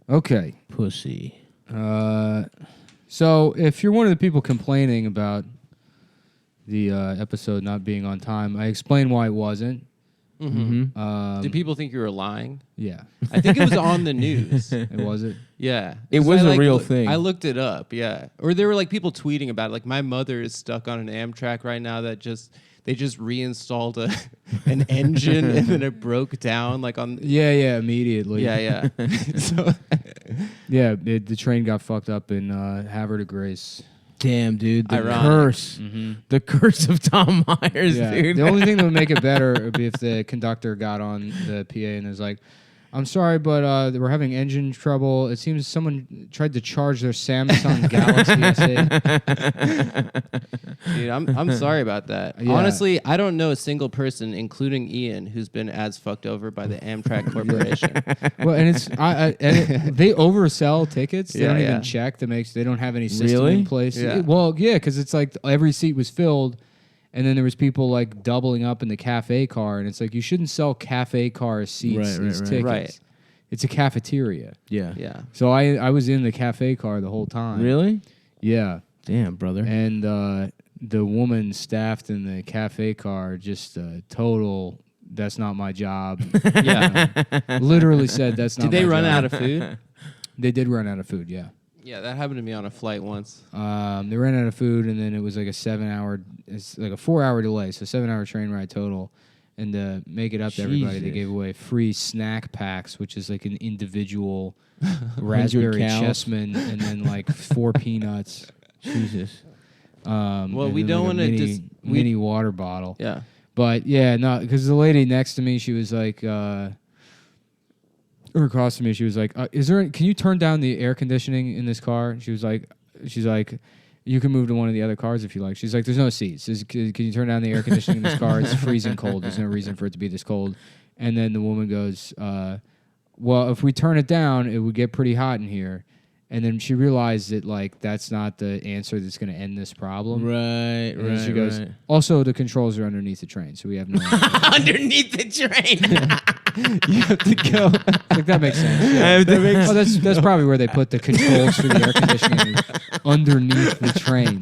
Okay. Pussy. So if you're one of the people complaining about the episode not being on time, I explained why it wasn't. Mm-hmm. Did people think you were lying? Yeah. I think it was on the news. It was it? Yeah. It was a real thing. I looked it up, yeah. Or there were like people tweeting about it. Like my mother is stuck on an Amtrak right now that they just reinstalled an engine and then it broke down like on Yeah, immediately. Yeah. So yeah, the train got fucked up in Havre de Grace. Damn, dude. The Ironic. curse. The curse of Tom Myers, Yeah. dude. The only thing that would make it better would be if the conductor got on the PA and was like, I'm sorry, but we're having engine trouble. It seems someone tried to charge their Samsung Galaxy S8. dude, I'm sorry about that. Yeah. Honestly, I don't know a single person, including Ian, who's been as fucked over by the Amtrak Corporation. Well, and it's they oversell tickets. They don't even check to make. They don't have any system in place. Yeah. Because it's like every seat was filled, and then there was people like doubling up in the cafe car, and it's like you shouldn't sell cafe car seats as tickets. Right. It's a cafeteria. Yeah. So I was in the cafe car the whole time. Really? Yeah. Damn, brother. And the woman staffed in the cafe car just total. That's not my job. Yeah. Literally said that's not. Did they my run job. out of food? They did run out of food. Yeah. Yeah, that happened to me on a flight once. They ran out of food, and then it was like a 4-hour delay, so 7-hour train ride total. And to make it up to everybody, they gave away free snack packs, which is like an individual raspberry chessman, and then like 4 peanuts. Jesus. Well, we don't want to mini water bottle. Yeah. But yeah, no, because the lady next to me, she was like, or across from me, she was like, can you turn down the air conditioning in this car? She's like, you can move to one of the other cars if you like. She's like, there's no seats. Can you turn down the air conditioning in this car? It's freezing cold. There's no reason for it to be this cold. And then the woman goes, well, if we turn it down, it would get pretty hot in here. And then she realized that, like, that's not the answer that's going to end this problem. Right. And she goes, also, the controls are underneath the train, so we have no underneath the train. You have to go. Like, that makes sense. Yeah. That's probably where they put the controls for the air conditioning underneath the train.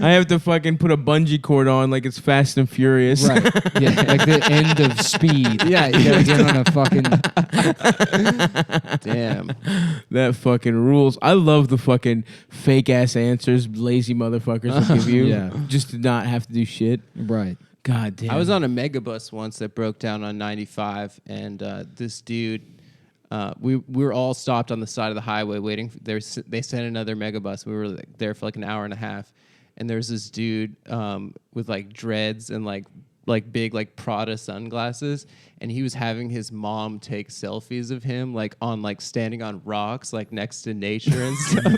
I have to fucking put a bungee cord on like it's Fast and Furious. Right. Yeah, like the end of Speed. Yeah, you gotta get on a fucking... Damn. That fucking rules. I love the fucking fake-ass answers lazy motherfuckers will give you. Yeah. Just to not have to do shit. Right. God damn. I was on a megabus once that broke down on 95, and this dude, we were all stopped on the side of the highway waiting. They sent another megabus. We were there for like an hour and a half, and there's this dude with like dreads and like big like Prada sunglasses, and he was having his mom take selfies of him like on like standing on rocks like next to nature and stuff.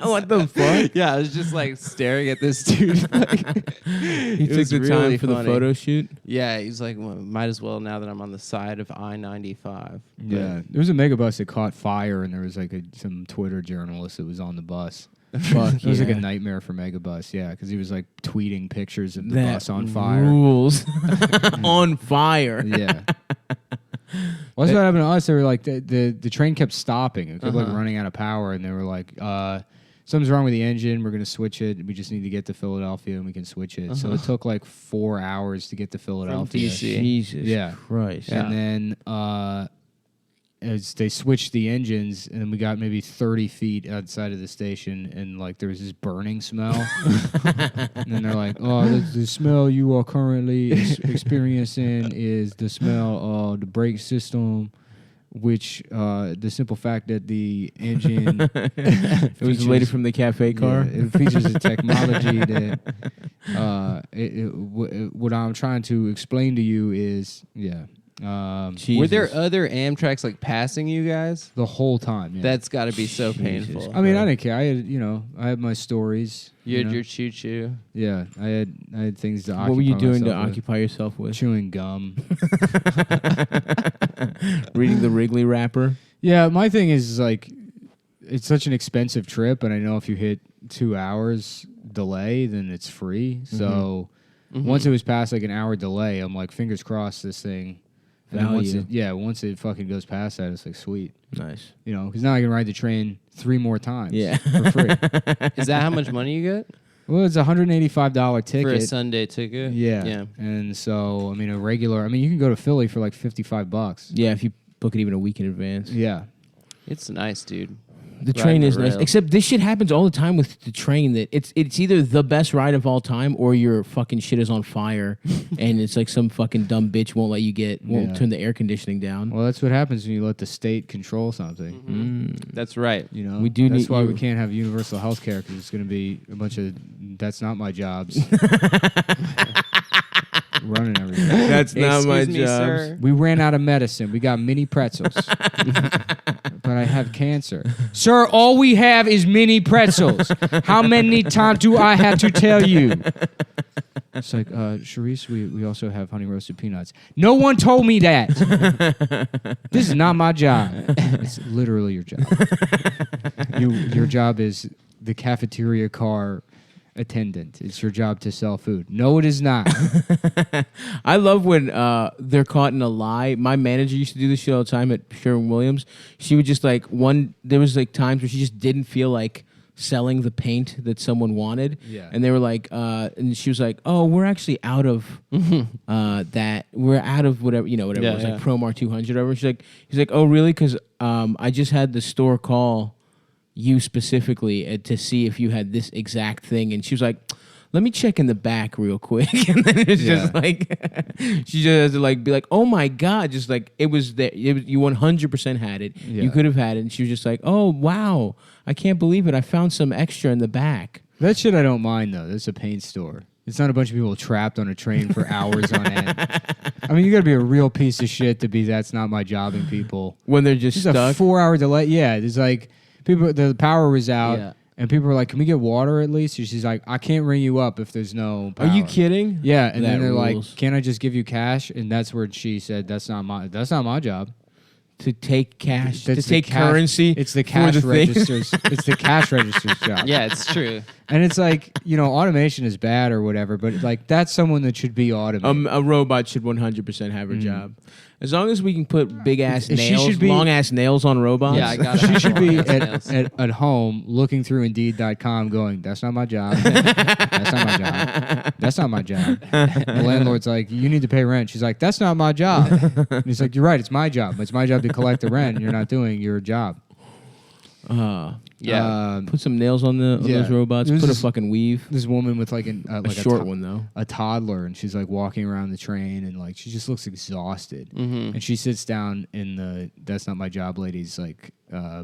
What the fuck? Yeah, I was just like staring at this dude. Like, he took the time for the photo shoot. Yeah, he's like, well, might as well now that I'm on the side of I-95. Yeah, there was a megabus that caught fire, and there was like some Twitter journalist that was on the bus. Fuck, it was like a nightmare for Megabus, yeah, because he was like tweeting pictures of the bus on fire. Rules. On fire. Yeah. Well, that's what happened to us. They were like, the train kept stopping. It kept like running out of power, and they were like, something's wrong with the engine. We're going to switch it. We just need to get to Philadelphia, and we can switch it. So it took like 4 hours to get to Philadelphia. From DC. Jesus Christ. Yeah. And then as they switched the engines, and then we got maybe 30 feet outside of the station, and like there was this burning smell. And then they're like, oh, the smell you are currently experiencing is the smell of the brake system, which the simple fact that the engine it was the lady from the cafe car. Yeah, it features a technology that what I'm trying to explain to you is were there other Amtraks like passing you guys the whole time? Yeah. That's got to be so painful. I mean, I didn't care. I had my stories. You had your choo-choo. Yeah, I had things to occupy. What were you doing to myself occupy yourself with? Chewing gum. Reading the Wrigley wrapper. Yeah, my thing is like, it's such an expensive trip, and I know if you hit 2 hours delay, then it's free. So once it was past like an hour delay, I'm like, fingers crossed this thing And then Value. once it fucking goes past that, it's like sweet. Nice. You know, because now I can ride the train 3 more times. Yeah. For free. Is that how much money you get Well, it's a $185 ticket. for a Sunday ticket? Yeah. Yeah. And so, I mean, you can go to Philly for like $55. Yeah, if you book it even a week in advance. Yeah. It's nice, dude. The Riding train the is nice. rail. Except this shit happens all the time with the train. That it's either the best ride of all time or your fucking shit is on fire, and it's like some fucking dumb bitch won't turn the air conditioning down. Well, that's what happens when you let the state control something. That's right. You know, We do That's need why you- we can't have universal health care because it's going to be a bunch of that's not my jobs running everything. That's not my Excuse me, job. sir. We ran out of medicine. We got mini pretzels. But I have cancer. Sir, all we have is mini pretzels. How many times do I have to tell you? It's like, Charisse, we also have honey roasted peanuts. No one told me that. This is not my job. It's literally your job. Your job is the cafeteria car attendant. It's your job to sell food. No, it is not. I love when they're caught in a lie. My manager used to do this shit all the time at Sherwin-Williams. She would just there was like times where she just didn't feel like selling the paint that someone wanted. Yeah. And they were like, and she was like, oh, we're actually out of that. We're out of whatever, whatever. Yeah, it was yeah. like Promar 200 or whatever. He's like, oh, really? Because I just had the store call you specifically to see if you had this exact thing. And she was like, let me check in the back real quick. And then it's just like, she just has to like be like, oh my God, just like it was there. You 100% had it. Yeah. You could have had it. And she was just like, oh, wow, I can't believe it. I found some extra in the back. That shit I don't mind, though. It's a paint store. It's not a bunch of people trapped on a train for hours on end. I mean, you got to be a real piece of shit to be that's not my jobbing people. When they're just It's stuck. a 4-hour delay. Yeah, it's like people. The power was out, Yeah. and people were like, "Can we get water at least?" And she's like, "I can't ring you up if there's no power." Are you kidding? Yeah, and That then they're rules. like, "Can I just give you cash?" And that's where she said, "That's not my job." To take cash, That's to the take cash- currency. It's the for cash the thing. registers. It's the cash register's job. Yeah, it's true. And it's like, automation is bad or whatever, but like that's someone that should be automated. A robot should 100% have her job. As long as we can put big ass She nails, should be- long ass nails on robots. Yeah, I got She should be Nails. at home looking through Indeed.com going, that's not my job. That's not my job. That's not my job. The landlord's like, you need to pay rent. She's like, that's not my job. And he's like, you're right, it's my job. It's my job to collect the rent and you're not doing your job. Yeah. Put some nails on those robots. There's Put a this- fucking weave. This woman with like A short one though. a toddler, and she's like walking around the train and like she just looks exhausted. Mm-hmm. And she sits down in the that's not my job lady's like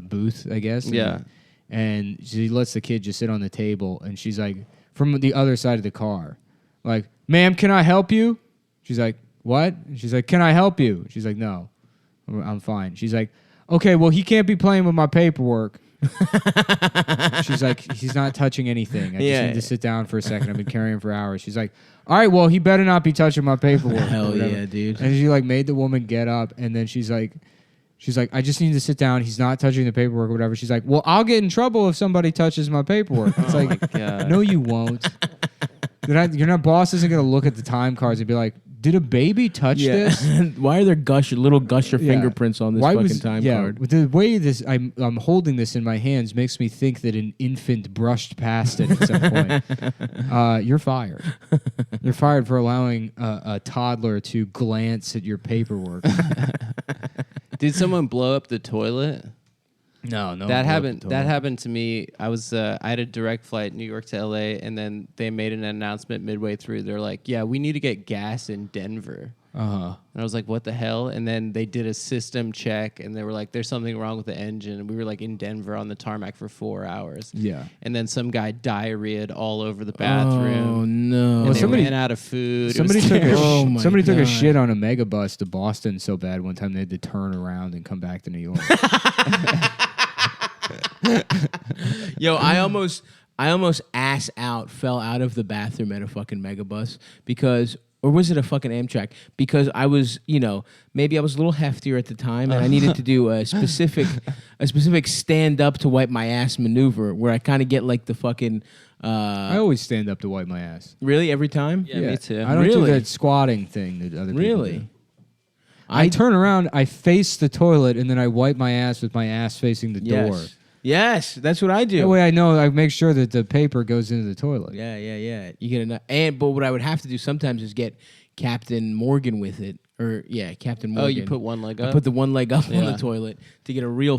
booth, I guess. Yeah. And she lets the kid just sit on the table, and she's like from the other side of the car, like, "Ma'am, can I help you?" She's like, "What?" And she's like, "Can I help you?" She's like, "No, I'm fine." She's like, "Okay, well, he can't be playing with my paperwork." She's like, "He's not touching anything. I just need to sit down for a second. I've been carrying him for hours." She's like, "All right, well, he better not be touching my paperwork." or Hell whatever. yeah, dude. And she like made the woman get up, and then she's like, "I just need to sit down. He's not touching the paperwork or whatever." She's like, "Well, I'll get in trouble if somebody touches my paperwork." It's like, God. no, you won't. Your boss isn't gonna look at the time cards and be like, "Did a baby touch this?" Why are there little gusher Yeah. fingerprints on this fucking time card? With the way I'm holding this in my hands makes me think that an infant brushed past it at some point. You're fired. You're fired for allowing a toddler to glance at your paperwork. Did someone blow up the toilet? No, That happened to me. I had a direct flight New York to LA, and then they made an announcement midway through. They're like, "Yeah, we need to get gas in Denver." Uh-huh. And I was like, "What the hell?" And then they did a system check, and they were like, "There's something wrong with the engine." And we were like in Denver on the tarmac for 4 hours. Yeah. And then some guy diarrheaed all over the bathroom. Oh no! And Well, they somebody- ran out of food. It Somebody was took terrible. Oh my somebody took a God. shit on a megabus to Boston so bad one time they had to turn around and come back to New York. Yo, I almost ass out fell out of the bathroom at a fucking megabus because, or was it a fucking Amtrak? Because I was, maybe I was a little heftier at the time, and I needed to do a specific stand up to wipe my ass maneuver where I kind of get like the fucking. I always stand up to wipe my ass. Really every time? Yeah, me too. I don't do Really? that squatting thing that other people Really? do. I turn around, I face the toilet, and then I wipe my ass with my ass facing the door. Yes, that's what I do. That way I know I make sure that the paper goes into the toilet. Yeah. You get enough. But what I would have to do sometimes is get Captain Morgan with it. Captain Morgan. Oh, you put one leg up? I put the one leg up on the toilet to get a real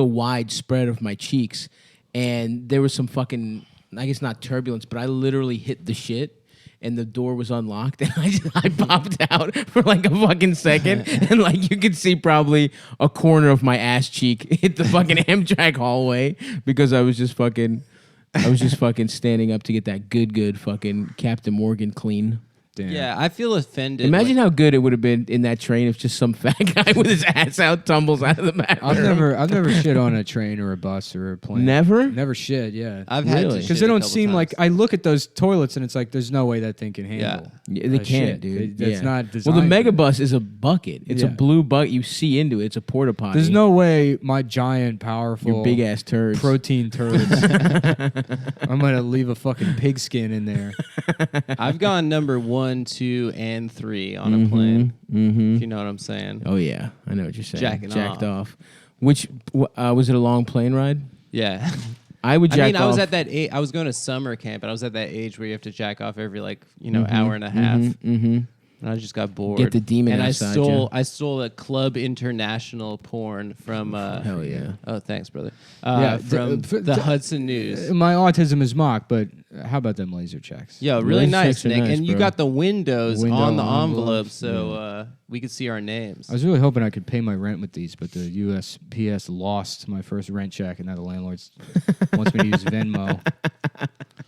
wide spread of my cheeks. And there was some fucking, I guess not turbulence, but I literally hit the shit. And the door was unlocked, and I popped out for like a fucking second, and like you could see probably a corner of my ass cheek hit the fucking Amtrak hallway because I was just fucking standing up to get that good fucking Captain Morgan clean. Damn. Yeah, I feel offended. Imagine how good it would have been in that train if just some fat guy with his ass out tumbles out of the bathroom. I've never shit on a train or a bus or a plane. Never shit. Yeah, I've had to because they don't seem like. I look at those toilets and it's like there's no way that thing can handle. Yeah, they can't, shit. dude. That's not designed. Well, the megabus is a bucket. It's a Yeah. blue bucket. You see into it. It's a porta potty. There's no way my giant, powerful, your big ass turds. protein turds. I'm gonna leave a fucking pigskin in there. I've gone number 1, 2, and 3 on a plane. If you know what I'm saying. Oh yeah, I know what you're saying. Jacked off. Which was it a long plane ride? Yeah. I would jack off. I was at that age. I was going to summer camp, and I was at that age where you have to jack off every hour and a half. And I just got bored. Get the demon and outside I stole a Club International porn from. Hell yeah! Oh, thanks, brother. From the Hudson News. My autism is mocked, but how about them laser checks? Yo, really Laser nice, checks are Nick. nice, And you bro. got the windows Window on the envelope, envelope, so we could see our names. I was really hoping I could pay my rent with these, but the USPS lost my first rent check, and now the landlord wants me to use Venmo.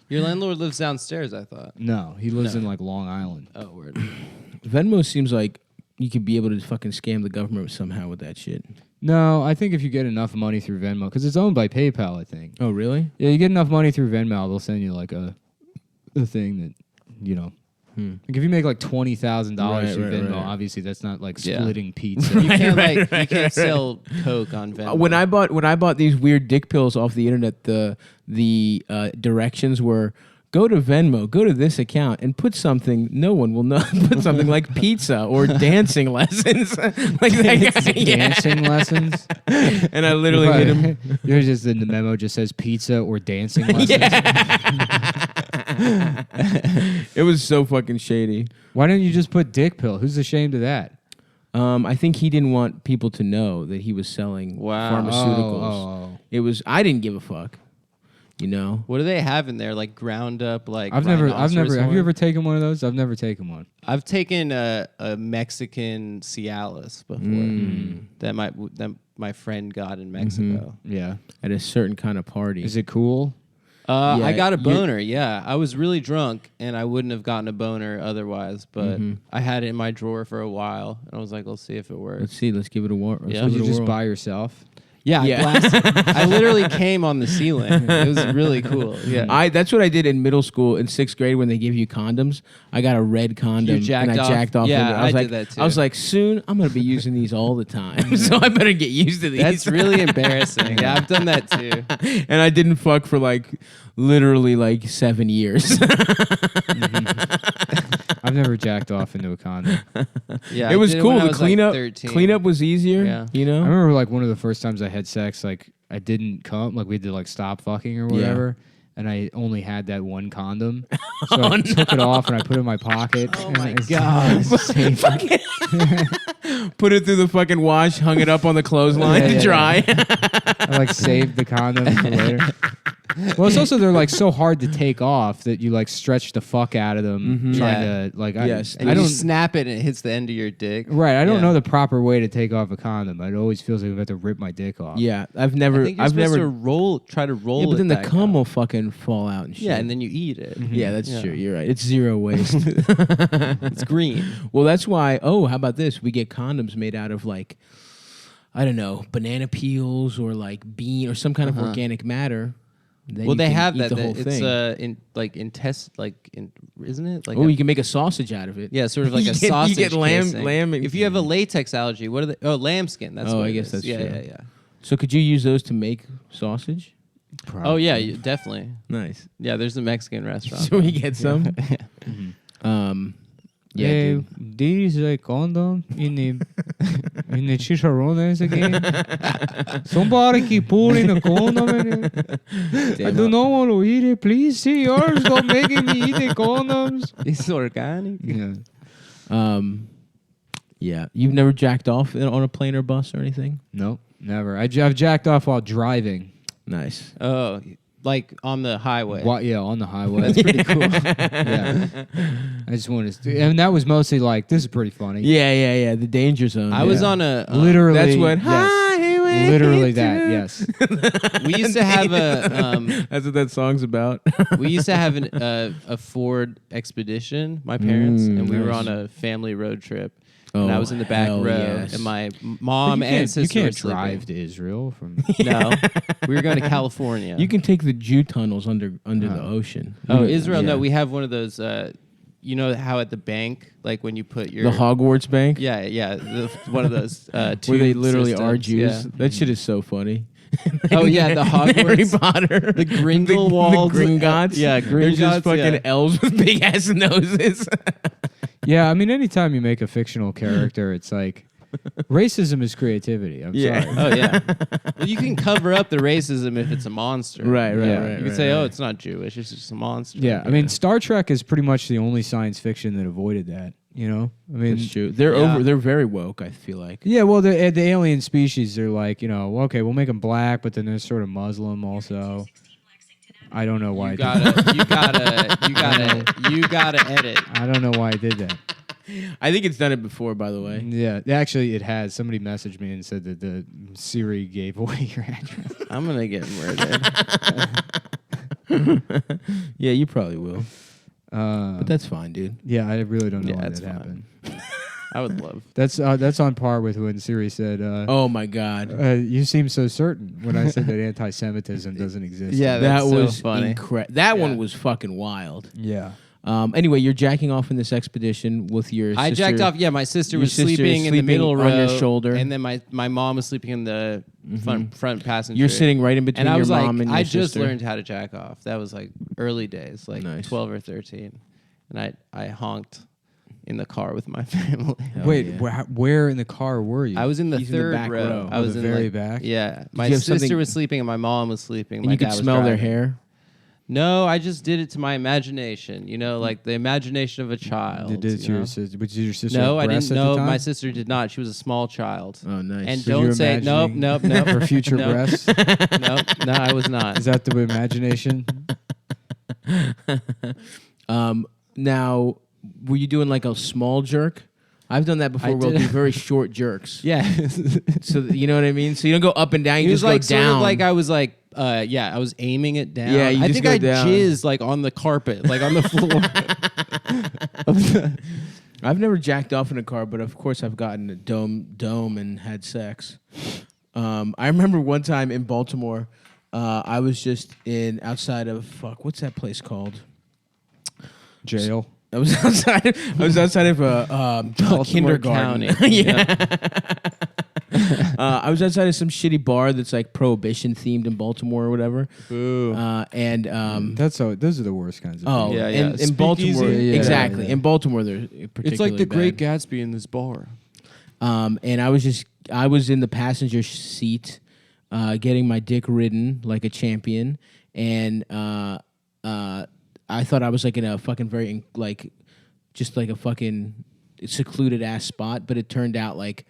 Your landlord lives downstairs, I thought. No, he lives in like Long Island. Oh, word. Venmo seems like you could be able to fucking scam the government somehow with that shit. No, I think if you get enough money through Venmo, because it's owned by PayPal, I think. Oh really? Yeah, you get enough money through Venmo, they'll send you like a thing that, like if you make like $20,000 through Venmo, obviously that's not like splitting pizza. You can't you can't sell Coke on Venmo. When I bought these weird dick pills off the internet, the directions were go to Venmo, go to this account, and put something no one will know. Put something like pizza or dancing lessons, like that guy. Dancing lessons. And I literally hit him. Yours just the memo just says pizza or dancing lessons. It was so fucking shady. Why didn't you just put dick pill? Who's ashamed of that? I think he didn't want people to know that he was selling pharmaceuticals. Oh. I didn't give a fuck. You know, what do they have in there? Like ground up, like I've never. Have you horn? ever taken one of those? I've never taken one. I've taken a Mexican Cialis before that my friend got in Mexico. Yeah. at a certain kind of party. Is it cool? I got a boner. Yeah, I was really drunk, and I wouldn't have gotten a boner otherwise. But I had it in my drawer for a while, and I was like, "Let's see if it works." Let's see. Let's give it a whirl. Yeah. Did you just by yourself? Yeah, I literally came on the ceiling. It was really cool. Yeah, That's what I did in middle school in 6th grade when they give you condoms. I got a red condom You jacked and I off? jacked off. Yeah, with it. I was did that too. I was like, soon I'm gonna be using these all the time, so I better get used to these. that's really embarrassing. Yeah, I've done that too. And I didn't fuck for literally 7 years. I've never jacked off into a condom. Yeah, It I was did cool. when I The was, cleanup, 13. cleanup was easier. Yeah. You know. I remember one of the first times I had sex, I didn't come, we had to stop fucking or whatever, and I only had that one condom, so I took it off and I put it in my pocket. Oh and my it's God. safe. Put it through the fucking wash, hung it up on the clothesline Yeah, to yeah, dry. I saved the condom for later. Well, it's also they're so hard to take off that you stretch the fuck out of them trying to Yes. And I you don't snap it and it hits the end of your dick. right. I don't Yeah. know the proper way to take off a condom. It always feels like I'm about to rip my dick off. Yeah, I think you're supposed to try to roll Yeah, but it then the back cum up. will fucking fall out and shit. Yeah, and then you eat it. Yeah, that's Yeah. true. You're right. It's zero waste. It's green. Well, that's why. Oh, how about this? We get condoms made out of I don't know, banana peels or bean or some kind of organic matter. Then Well, you they can have eat that. the whole It's isn't it? you can make a sausage out of it. Yeah, sort of like You a get- you sausage. get lamb- casing. lamb- If you have a latex allergy, what are they? Oh, lambskin. That's Oh, what I it guess is. that's yeah, true. yeah, yeah. So could you use those to make sausage? Oh yeah, definitely. Nice. Yeah, there's a Mexican restaurant. Should we get some? Yeah, dude. These condom in the chicharrones again. Somebody keep pulling a condom in it. I do not want to eat it. Please, senor, stop making me eat the condoms. It's organic. Yeah. Yeah. You've never jacked off on a plane or bus or anything? Nope, never. I've jacked off while driving. Nice. Oh, like on the highway. Yeah, on the highway. That's pretty cool. Yeah. I just wanted to, and that was mostly like, this is pretty funny. Yeah. The danger zone. I was on a Literally. That's what. Yes. Highway Literally to- that. Yes. We used to have a That's what that song's about. we used to have a Ford Expedition, my parents, and we were nice. on a family road trip. And I was in the back hell row, yes. and my mom and sister You can't were sleeping. drive to Israel from. No, we were going to California. You can take the Jew tunnels under the ocean. Oh, Israel? Yeah. No, we have one of those. You know how at the bank, like when you put your The Hogwarts Bank, yeah, one of those. where they literally are systems, Jews. yeah. That shit is so funny. Oh yeah, the Hogwarts, Harry Potter, the Grindelwald, the Gringotts. yeah, They're just Gringotts, fucking yeah. elves with big ass noses. Yeah, I mean, anytime you make a fictional character, it's like racism is creativity. I'm sorry. Oh yeah. Well, you can cover up the racism if it's a monster. Right, Yeah. You can say, "Oh, it's not Jewish; it's just a monster." Yeah, I mean, Star Trek is pretty much the only science fiction that avoided that. You know, I mean, That's true. They're Yeah. They're very woke. I feel like. yeah. Well, the alien species, they're like, you know, okay, we'll make them black, but then they're sort of Muslim also. I don't know why. You gotta edit. I don't know why I did that. I think it's done it before, by the way. Yeah, actually, it has. Somebody messaged me and said that the Siri gave away your address. I'm gonna get murdered. Yeah, you probably will. But that's fine, dude. Yeah, I really don't know Yeah, why that's that happened. I would love. That's on par with when Siri said, Oh my god. "You seem so certain." When I said that anti-Semitism doesn't exist. Yeah, That that's so was funny. incredible. That Yeah. one was fucking wild. yeah. Anyway, you're jacking off in this expedition with your I sister. jacked off. Yeah, my sister Your was sister is sleeping in the sleeping middle row on your shoulder. and then my mom was sleeping in the front passenger. You're sitting right in between and I your was like, mom and your I sister. just learned how to jack off. That was like early days, like Nice. 12 or 13, and I honked in the car with my family. Hell Wait, yeah. where in the car were you? I was in the He's in the third back row. I Oh, was the in very like, back? Yeah, my you have sister something- was sleeping and my mom was sleeping. And my you could dad was smell their driving. hair. No, I just did it to my imagination. You know, like the imagination of a child. Did you know? your sister? But did your sister? No, have I breasts didn't at the know. time? My sister did not. She was a small child. Oh, nice. And So you were don't say nope, imagining nope, nope. her future Nope. breasts. No, I was not. Is that the imagination? Now, were you doing like a small jerk? I've done that before. I We'll did. do very short jerks. Yeah. So you know what I mean. So you don't go up and down. You It just was like go sort down. of like I was like, I was aiming it down. Yeah, you I just think go I down. jizzed like on the carpet, like on the floor. I've never jacked off in a car, but of course I've gotten a dome and had sex. I remember one time in Baltimore, I was just outside of what's that place called? Jail. I was outside. I was outside of a Baltimore kindergarten. County. Yeah. I was outside of some shitty bar that's like prohibition themed in Baltimore or whatever. Boo. Those are the worst kinds of. Oh, people. Yeah, in yeah. Baltimore, Speakeasy? Yeah, exactly. yeah. In Baltimore, they're particularly It's like the Great bad. Gatsby in this bar. And I was in the passenger seat, getting my dick ridden like a champion, and I thought I was like in a fucking very just like a fucking secluded ass spot, but it turned out like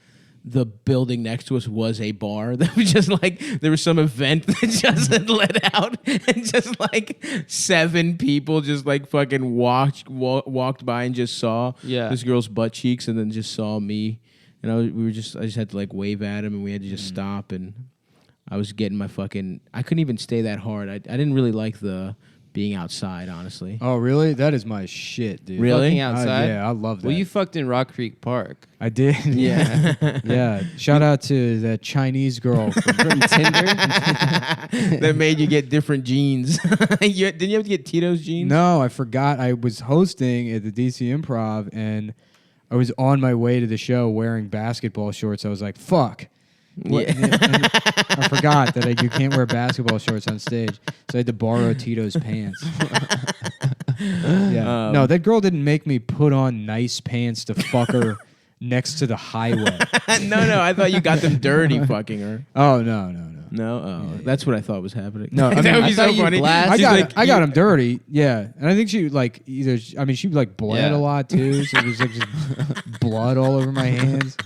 the building next to us was a bar that was just like there was some event that just had let out, and just like 7 people just like fucking walked by and just saw this girl's butt cheeks, and then just saw me, and I just had to like wave at him, and we had to just stop, and I was getting my fucking I couldn't even stay that hard. I didn't really like the being outside, honestly. Oh, really? That is my shit, dude. Really? Fucking outside? Yeah, I love that. Well, you fucked in Rock Creek Park. I did. Yeah. Yeah. Shout out to that Chinese girl from Tinder. That made you get different jeans. Didn't you have to get Tito's jeans? No, I forgot. I was hosting at the DC Improv, and I was on my way to the show wearing basketball shorts. I was like, "Fuck." What? Yeah. I forgot that you can't wear basketball shorts on stage, so I had to borrow Tito's pants. Yeah. No, that girl didn't make me put on nice pants to fuck her next to the highway. No, I thought you got them dirty fucking her. Oh no. No, that's what I thought was happening. No, I that mean, would I be so thought you funny. blasted- I got him dirty. Yeah, and I think she like either. I mean, she like bled a lot too. So it was like just blood all over my hands.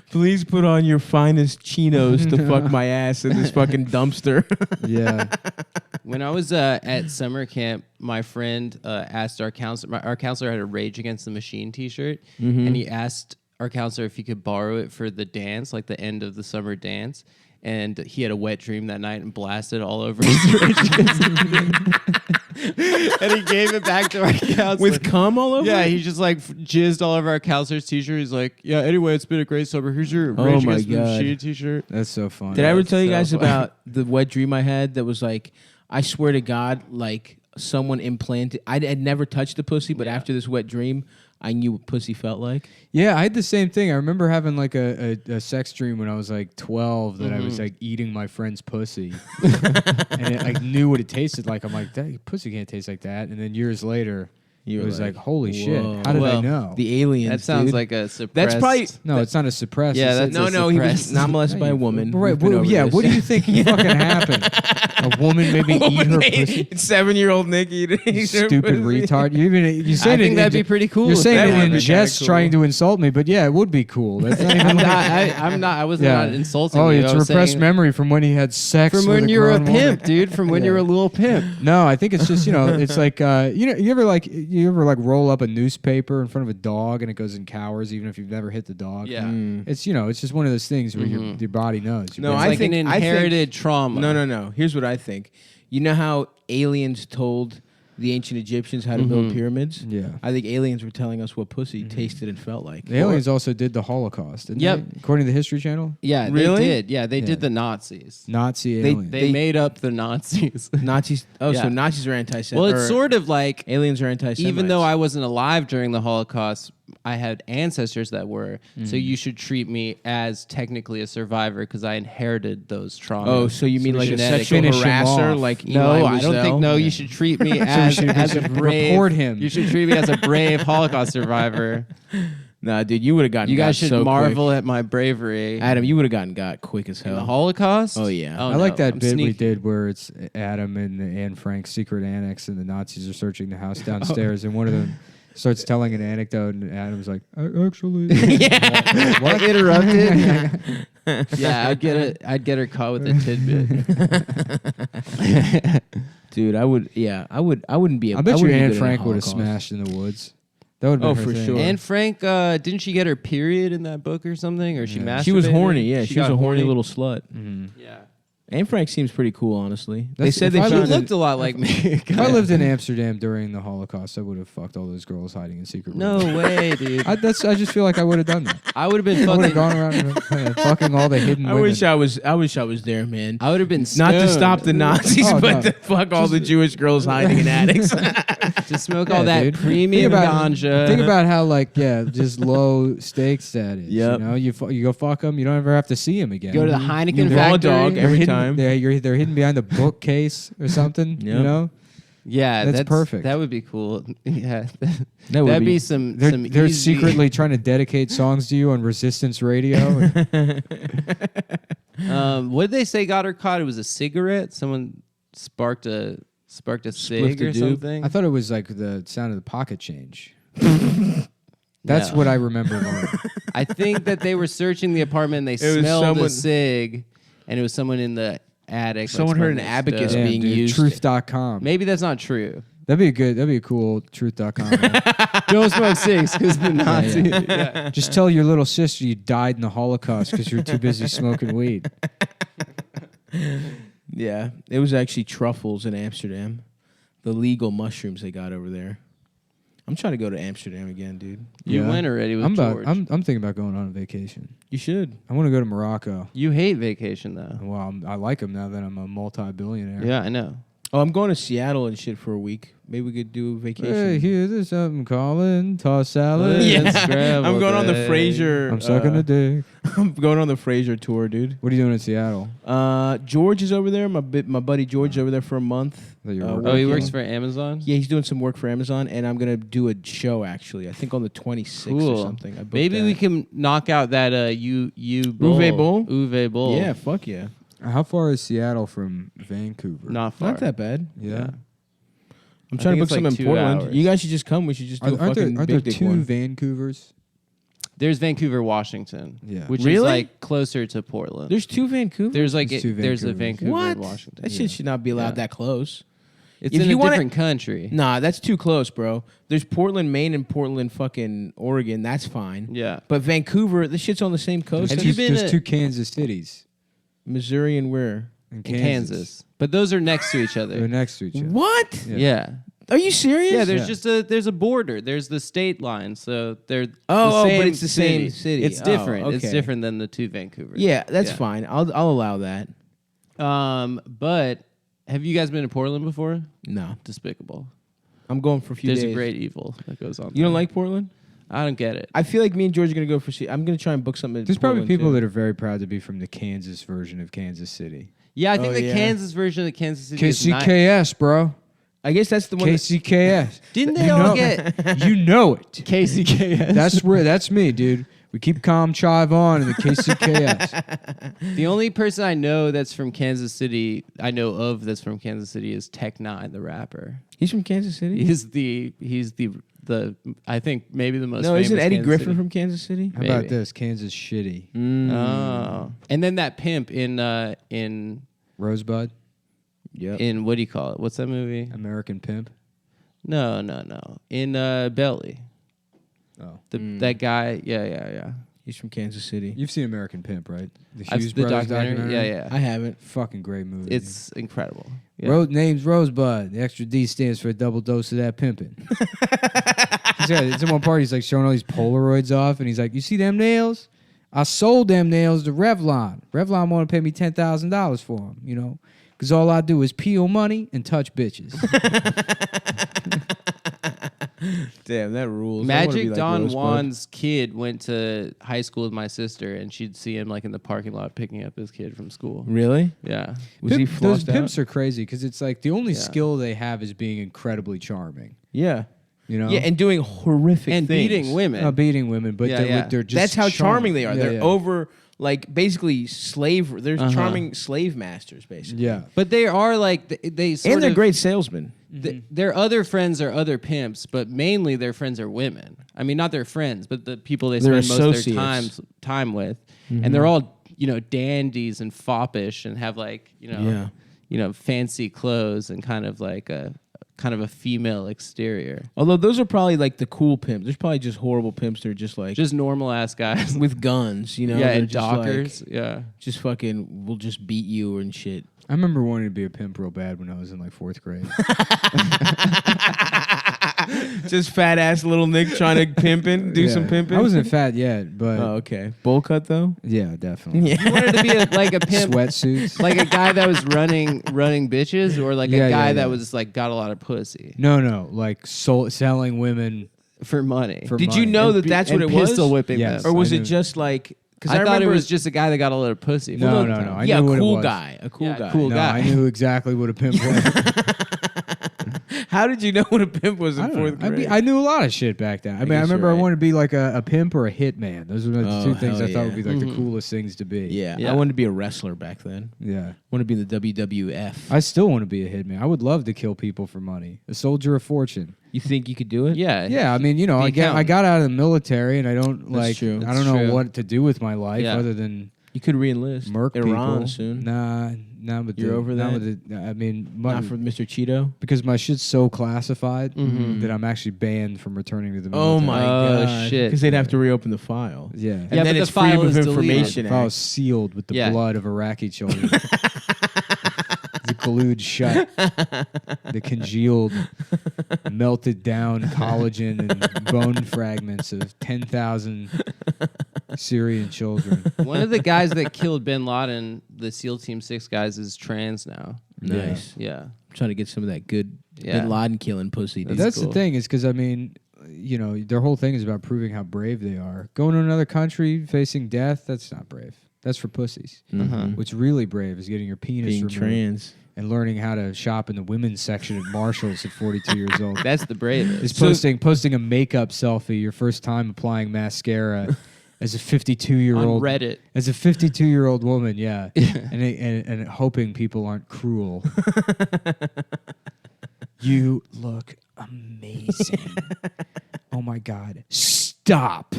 Please put on your finest chinos to fuck my ass in this fucking dumpster. Yeah. When I was at summer camp, my friend asked our counselor. Our counselor had a Rage Against the Machine T-shirt, and he asked our counselor if he could borrow it for the dance, like the end of the summer dance. And he had a wet dream that night and blasted all over his Rage Against the Machine. And he gave it back to our counselor. With cum all over? Yeah, he just like jizzed all over our counselor's T-shirt. He's like, yeah, anyway, it's been a great summer. Here's your Oh Rage my Against the God. Machine T-shirt. That's so funny. Did I ever That's tell you so guys funny. about the wet dream I had that was like, I swear to God, like someone implanted, I had never touched a pussy, but after this wet dream, I knew what pussy felt like. Yeah, I had the same thing. I remember having like a sex dream when I was like 12 that I was like eating my friend's pussy. And I knew what it tasted like. I'm like, that pussy can't taste like that. And then years later, You it were was like, like, holy shit. whoa. How did I Well, know? The aliens. That sounds dude. like a suppressed. That's probably No, it's not a suppressed. Yeah, it's- that's no. He was suppressed. not molested by a woman. Right. We've been Well, over yeah. this. What do you think fucking happened? A woman made me eat her pussy. 7-year-old Nick eating You her stupid pussy. retard. You I said think it. that'd be pretty cool. You're if saying that it happened. in kinda jest, cool. trying to insult me, but yeah, it would be cool. That's not even. I'm not. I was not insulting Oh, you. it's I was repressed saying memory from when he had sex. from with when you were a grown woman. pimp, dude. From when you were a little pimp. No, I think it's just it's like you ever roll up a newspaper in front of a dog and it goes and cowers even if you've never hit the dog. Yeah. It's it's just one of those things where your body knows. Your No, It's brain- I like think- an I think- inherited trauma. No. Here's what I think. You know how aliens told the ancient Egyptians how to build pyramids? Yeah. I think aliens were telling us what pussy tasted and felt like. The aliens also did the Holocaust, didn't Yep. they? According to the History Channel. Yeah, Really? they did. Yeah, they Yeah. did the Nazis. Nazi They- aliens. They made up the Nazis. Nazis. Oh, so Yeah. Nazis are anti-Semitic. Well, it's sort of like aliens are anti-Semitic. even though I wasn't alive during the Holocaust, I had ancestors that were. So you should treat me as technically a survivor because I inherited those traumas. Oh, so you mean like a Genetic. sexual Finish him harasser off. like No, Eli I don't think. Wiesel? No, you should treat me as we a should brave. report him. You should treat me as a brave Holocaust survivor. Nah, dude, you would have gotten. You guys got should so marvel at my bravery. quick. Adam, you would have gotten got quick as In the hell. Holocaust. Oh, yeah. I like that I'm bit we sneaky. did where it's Adam and Anne Frank's secret annex, and the Nazis are searching the house downstairs, and one of them starts telling an anecdote, and Adam's like, "Actually, What interrupted? Yeah, I'd get her caught with a tidbit. Dude, I would. Yeah, I would. I wouldn't be. I bet you wouldn't be Anne good in a Frank would have Holocaust. smashed in the woods. That would Oh, have been her for thing. sure. Anne Frank, didn't she get her period in that book or something? Or she masturbated? She was horny. Yeah, she was got a horny little slut. Yeah. Anne Frank seems pretty cool, honestly. They That's- said if they I She found looked a lot like me. If I lived in Amsterdam during the Holocaust, I would have fucked all those girls hiding in secret No rooms. way, dude. I just feel like I would have done that. I would have been I would have fucking. gone around and, fucking all the hidden I women. wish I was there, man. I would have been Not to stoned. stop the Nazis, Oh, but no. to fuck all the Jewish girls hiding in attics. to smoke Yeah, all that dude. premium ganja. Think about how just low stakes that is. Yep. You know, you go fuck them, you don't ever have to see them again. Go to the Heineken You raw factory. dog They're every hidden, time. They're hidden behind the bookcase or something. You Yep. know, Yeah, That's perfect. That would be cool. Yeah, That would that'd be- be some. they're easy- secretly trying to dedicate songs to you on Resistance Radio. What did they say got her caught? It was a cigarette. Someone sparked a cig Spliffed a or doob. something. I thought it was like the sound of the pocket change. That's No. what I remember. learning. I think that they were searching the apartment and they was smelled someone- a cig, and it was someone in the attic. like, Someone heard an smoking abacus stuff. Damn, being dude, used. Truth.com. Maybe that's not true. That'd be a cool truth.com. Don't smoke cigs because the Nazis. Yeah. Just tell your little sister you died in the Holocaust because you're too busy smoking weed. Yeah, it was actually truffles in Amsterdam. The legal mushrooms they got over there. I'm trying to go to Amsterdam again, dude. You Yeah. went already with George. I'm thinking about going on a vacation. You should. I want to go to Morocco. You hate vacation though. Well, I like them now that I'm a multi-billionaire. Yeah, I know. Oh, I'm going to Seattle and shit for a week. Maybe we could do a vacation. Hey, here's something calling. Toss salad. Yeah. and scrambled I'm going on the egg. Fraser. I'm sucking a dick. I'm going on the Fraser tour, dude. What are you doing in Seattle? George is over there. My buddy George is over there for a month. That you're Oh, working. he works for Amazon? Yeah, he's doing some work for Amazon, and I'm gonna do a show actually. I think on the 26th or Cool. something. I booked Maybe we that. can knock out that Uwe Bowl? Uwe Bowl. Yeah, fuck yeah. How far is Seattle from Vancouver? Not far. Not that bad. Yeah. I'm I trying to think book it's some like in 2 Portland. hours. You guys should just come. We should just do a Aren't fucking there big dick two one. Vancouvers? There's Vancouver, Washington. Yeah. Which is Really? like closer to Portland. There's 2 Vancouver. There's like There's 2 there's a Vancouvers. Vancouver What? in Washington. That shit should not be allowed Yeah. that close. It's If in you a wanna- different country. Nah, that's too close, bro. There's Portland, Maine, and Portland, fucking Oregon. That's fine. Yeah. But Vancouver, this shit's on the same coast. Have There's you two- been There's to- 2 Kansas cities Missouri and where? in In Kansas. But those are next to each They're other. next to each other. What? Yeah. Are you serious? Yeah, there's Yeah. just there's a border. There's the state line, so they're Oh, the but same it's the same city. It's Oh, different. It's okay. different than the 2 Vancouvers. Yeah, that's Yeah. fine. I'll allow that. But have you guys been to Portland before? No, Despicable. I'm going for a few There's days. a great evil that goes on. You don't there. like Portland? I don't get it. I feel like me and George are gonna go for. I'm gonna try and book something. There's probably people that are very proud to be from the Kansas version of Kansas City. Yeah, I think Oh, the yeah. Kansas version of Kansas City is nice. KCKS, bro. I guess that's the one. KCKS. Didn't they You all know- get You know it. KCKS? That's me, dude. We keep calm chive on in the KCKS. The only person I know that's from Kansas City, I know of that's from Kansas City is Tech Nine, the rapper. He's from Kansas City. He's the I think maybe the most. No, famous isn't Eddie Kansas Griffin City. from Kansas City? How about Maybe. this? Kansas shitty. Oh, and then that pimp in Rosebud, Yep. in what do you call it? What's that movie? American Pimp. No. In Belly. Oh, That guy. Yeah. He's from Kansas City. you've seen American Pimp, right? The I've- Hughes the Brothers documentary. Yeah. I haven't. Fucking great movie. It's incredible. Yeah. Name's Rosebud. The extra D stands for a double dose of that pimping. It's in one part. He's like showing all these Polaroids off, and he's like, "You see them nails? I sold them nails to Revlon. Revlon want to pay me $10,000 for them. You know, because all I do is peel money and touch bitches." Damn, that rules. I wanna be Magic like Don Rosebud. Juan's kid went to high school with my sister, and she'd see him like in the parking lot picking up his kid from school. Really? Yeah. Was he Those flossed out? pimps are crazy because it's like the only Yeah. skill they have is being incredibly charming. Yeah. You know, Yeah, and doing horrific And things. beating women. beating women, but Yeah, yeah. they're just That's how charming charming. they are. Yeah, They're yeah. over, like, basically slave. They're Uh-huh. charming slave masters, basically. Yeah. But they are like they sort And they're of great salesmen. Their other friends are other pimps, but mainly their friends are women. I mean, not their friends, but the people they They're spend most of their associates. time with, and they're all dandies and foppish and have like fancy clothes and kind of a female exterior. Although those are probably like the cool pimps. There's probably just horrible pimps that are just like Just normal ass guys. with guns, you know? Yeah, They're and just like- dockers. Yeah. just fucking will just beat you and shit. I remember wanting to be a pimp real bad when I was in like 4th grade. Just fat ass little Nick trying to pimping, do Yeah. some pimping. I wasn't fat yet, but Oh, okay. Bowl cut though. yeah, definitely. You wanted to be like a pimp, Sweatsuits. like a guy that was running bitches, or like Yeah, a guy yeah, that yeah. was like got a lot of pussy No, like selling women for money. for Did you money. know And that that's what and it was? pistol whipping Yes. them. Or was I it knew. just like? Because I thought it remember was just a guy that got a lot of pussy. No, Well, no, no. I yeah, knew a what it cool was. guy, a cool Yeah, guy. cool No, guy. I knew exactly what a pimp was. How did you know what a pimp was I in don't know. 4th grade? I knew a lot of shit back then. I mean, I guess remember you're I right. wanted to be like a pimp or a hitman. Those were the Oh, two things hell I thought would yeah. be like the coolest things to be. yeah, Yeah. I wanted to be a wrestler back then. Yeah. I wanted to be in the WWF. I still want to be a hitman. I would love to kill people for money. A soldier of fortune. You think you could do it? Yeah. Yeah, I mean, Be I accountant. got out of the military and I don't That's true. I don't That's know true. what to do with my life Yeah. other than You could re-enlist. murk Iran people. soon. Nah, not with You're the, over not that? with the, I mean, Not for Mr. Cheeto. because my shit's so classified Mhm. that I'm actually banned from returning to the military. Oh my Oh, god! shit. Because they'd have to reopen the file. Yeah. And Yeah, then but it's the file Freedom is of deleted. Information If I Act. was sealed with the Yeah. blood of Iraqi children. The glued shut, the congealed, melted down collagen and bone fragments of 10,000 Syrian children. One of the guys that killed Bin Laden, the SEAL Team 6 guys, is trans now. Nice. Yeah. I'm trying to get some of that good Yeah. Bin Laden killing pussy, dude. That's cool. the thing is because, I mean, you know, their whole thing is about proving how brave they are. Going to another country, facing death, that's not brave. That's for pussies. Mhm. What's really brave is getting your penis Being removed trans. and learning how to shop in the women's section at Marshall's at 42 years old. That's the bravest. Is posting a makeup selfie your first time applying mascara as a 52-year-old On Reddit. As a 52-year-old woman, yeah, and hoping people aren't cruel. You look amazing. Oh my God! Stop.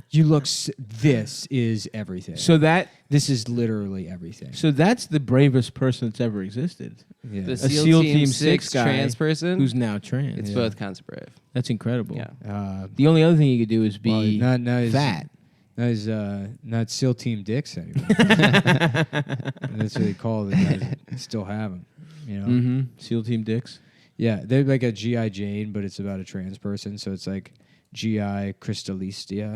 You look. This is everything. This is literally everything. So that's the bravest person that's ever existed. Yeah. The A SEAL, SEAL Team Team 6 6 guy trans person. Who's now trans. It's Yeah. both kinds of brave. That's incredible. Yeah. The only other thing you could do is be well, not his, fat. Not his, not SEAL Team Dicks anymore. That's what they call the guys that still have them. You know. Mm-hmm. SEAL Team Dicks. Yeah, they're like a G.I. Jane, but it's about a trans person, so it's like G.I. Crystalistia.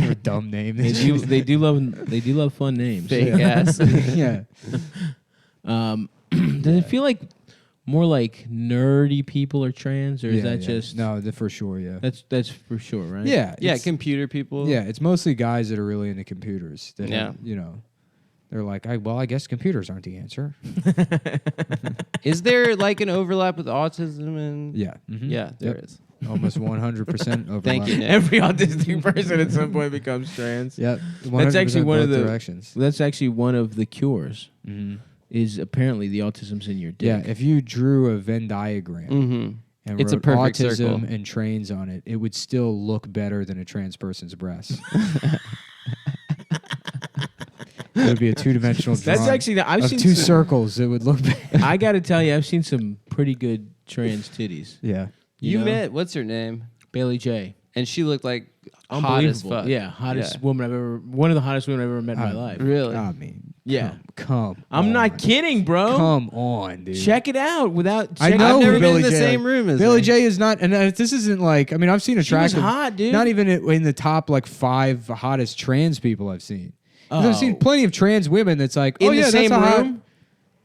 Or a dumb name. They do love fun names. Fake ass. Yeah. Does it feel like more like nerdy people are trans, or is that just no? For sure, yeah. That's for sure, right? Yeah, Yeah, it's- computer people. yeah. It's mostly guys that are really into computers. That Yeah. you know, they're like, I guess computers aren't the answer. Is there like an overlap with autism and? Yeah, Yeah, there is. Almost 100% overlap. Thank you, Nick. Every autistic person at some point becomes trans. Yep, That's actually 100% one of both the directions. That's actually one of the cures. Mm-hmm. Is apparently the autism's in your dick. Yeah, if you drew a Venn diagram Mm-hmm. and It's a wrote perfect autism circle. and trains on it, it would still look better than a trans person's breasts. It would be a two-dimensional drawing. That's actually I've of seen two some, circles. It would look better. I got to tell you, I've seen some pretty good trans titties. Yeah. You know? met what's her name? Bailey J. And she looked like hot as Unbelievable. fuck. Yeah, hottest Yeah. woman I've ever. One of the hottest women I've ever met in my life. Really? I mean, Yeah. come I'm on. not kidding, bro. Come on, dude. Check it out without. I check- know I've never been Billy in the J. same room as Billy her. J is not, and this isn't like. I mean, I've seen She was attractive. hot, dude. Not even in the top like 5 hottest trans people I've seen. 'Cause I've seen Oh. plenty of trans women that's like, In oh the yeah, same that's a hot- room?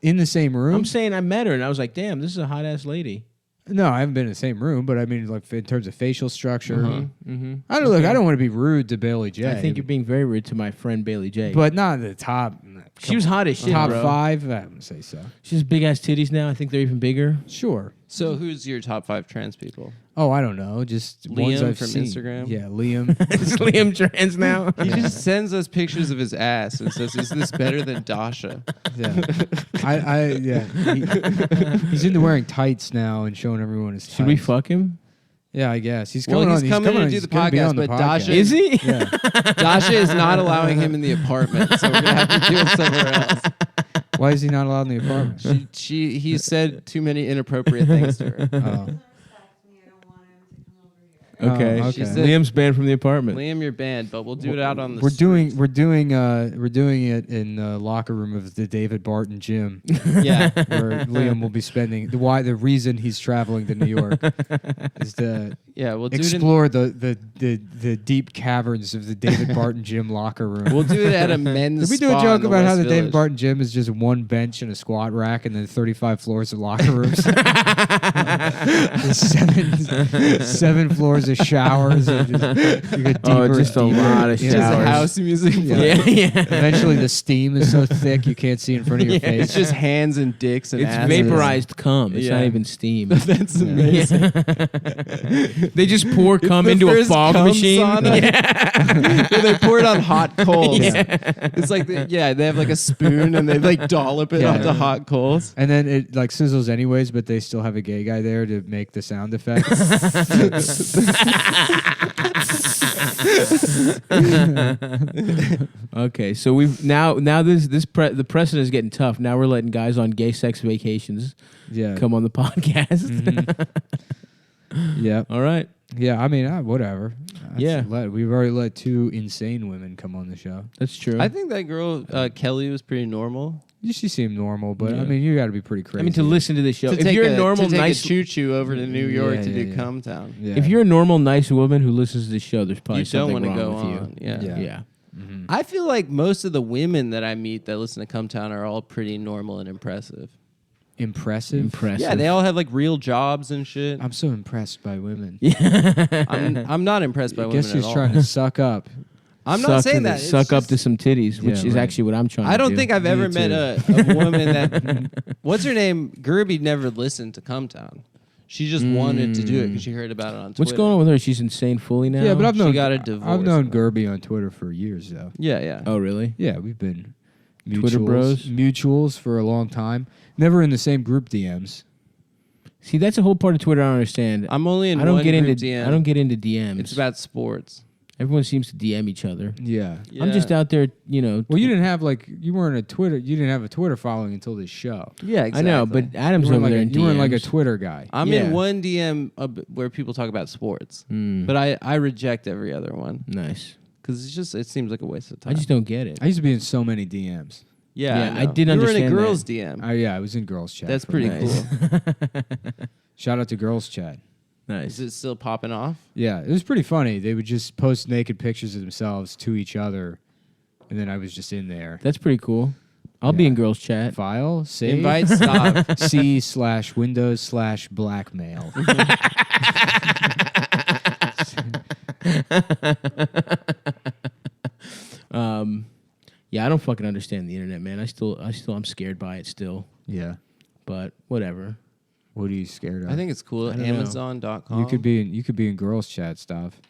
in the same room. I'm saying I met her and I was like, damn, this is a hot ass lady. No, I haven't been in the same room, but I mean, like in terms of facial structure. Mm-hmm. I don't look. I don't want to be rude to Bailey J. I think you're being very rude to my friend Bailey J. but not in the top. she was hot as shit, top bro. 5. I wouldn't say so. She has big ass titties now. I think they're even bigger. Sure. So who's your top 5 trans people? Oh, I don't know. Just ones Liam I've from seen. Instagram? Yeah, Liam. Is Liam trans now? He just sends us pictures of his ass and says, "Is this better than Dasha?" Yeah, yeah. He's into wearing tights now and showing everyone his. Should we tights. fuck him? Yeah, I guess he's Well, coming he's on. coming to on, do he's the gonna be podcast, on the but podcast. Dasha- Is he? Yeah. Dasha is not allowing him in the apartment, so we're gonna have to do it somewhere else. Why is he not allowed in the apartment? He said too many inappropriate things to her. Oh. Okay. Oh, She okay. said- Liam's banned from the apartment. Liam, you're banned, but we'll do it out on the. We're streets. doing it in the locker room of the David Barton gym, Yeah. where Liam will be spending the reason he's traveling to New York is to Yeah, we'll do it. explore the deep caverns of the David Barton gym locker room. We'll do it at a men's. Did we do a spa joke in the about how West the David Village. Barton gym is just one bench and a squat rack and then 35 floors of locker rooms? There's seven floors of showers. And just, you get Oh, deeper just a and deeper. lot of Just showers. house music. Yeah. Yeah. Eventually, the steam is so thick you can't see in front of your Yeah. face. It's just hands and dicks and It's asses. vaporized cum. It's not Yeah. even steam. That's amazing. They just pour cum the into a first fog cum machine. sauna. Yeah. Yeah, they pour it on hot coals. Yeah. It's like they have like a spoon and they like dollop it Yeah. onto hot coals. And then it like sizzles anyways, but they still have a gay guy there to make the sound effects. Okay, so we've now the precedent is getting tough. Now we're letting guys on gay sex vacations Yeah. come on the podcast. Yeah. All right. Yeah. I mean, whatever. Yeah. We've already let 2 insane women come on the show. That's true. I think that girl Kelly was pretty normal. She seemed normal, but Yeah. I mean, you got to be pretty crazy. I mean, to listen to this show. To If take you're a normal, to take nice, a choo-choo over to New York Yeah, to do yeah. Cumtown. Yeah. if you're a normal, nice woman who listens to this show, there's probably You don't something want to wrong go with on. Yeah. Yeah. you. Yeah. I feel like most of the women that I meet that listen to Cumtown are all pretty normal and impressive. Impressive. Yeah, they all have like real jobs and shit. I'm so impressed by women. I'm not impressed by I women guess she's at all. trying to suck up. I'm not saying that. It's Suck up just- to some titties, which Yeah, is right. actually what I'm trying to I do. don't think I've Me ever met too. a woman that. What's her name? Gerby never listened to Cumtown. She just wanted to do it because she heard about it on Twitter. What's going on with her? She's insane fully now? Yeah, but I've She known got a divorce. I've known Gerby on Twitter for years though. Yeah, yeah. Oh, really? Yeah, we've been Twitter bros? mutuals for a long time. Never in the same group DMs. See, that's a whole part of Twitter I don't understand. I'm only in I don't one get group into DM. I don't get into DMs. It's about sports. Everyone seems to DM each other. Yeah. I'm just out there, Well, you didn't have you weren't a Twitter. You didn't have a Twitter following until this show. Yeah, exactly. I know, but Adam's You over weren't there like in you weren't like a DMs. Twitter guy. I'm Yeah. in one DM where people talk about sports, but I reject every other one Nice. because it seems like a waste of time. I just don't get it. I used to be in so many DMs. yeah, I know. did You were in understand a girls' that. DM. Yeah, I was in girls chat. That's for a pretty minute. cool. Shout out to girls chat. Nice. Is it still popping off? Yeah, it was pretty funny. They would just post naked pictures of themselves to each other, and then I was just in there. That's pretty cool. I'll be Yeah. in girls chat. File, save, Invite, stop. C/Windows/blackmail. Yeah, I don't fucking understand the internet, man. I'm scared by it still, Yeah. but whatever. What are you scared of? I think it's cool. I don't know. Amazon.com. you could be in girls chat stuff.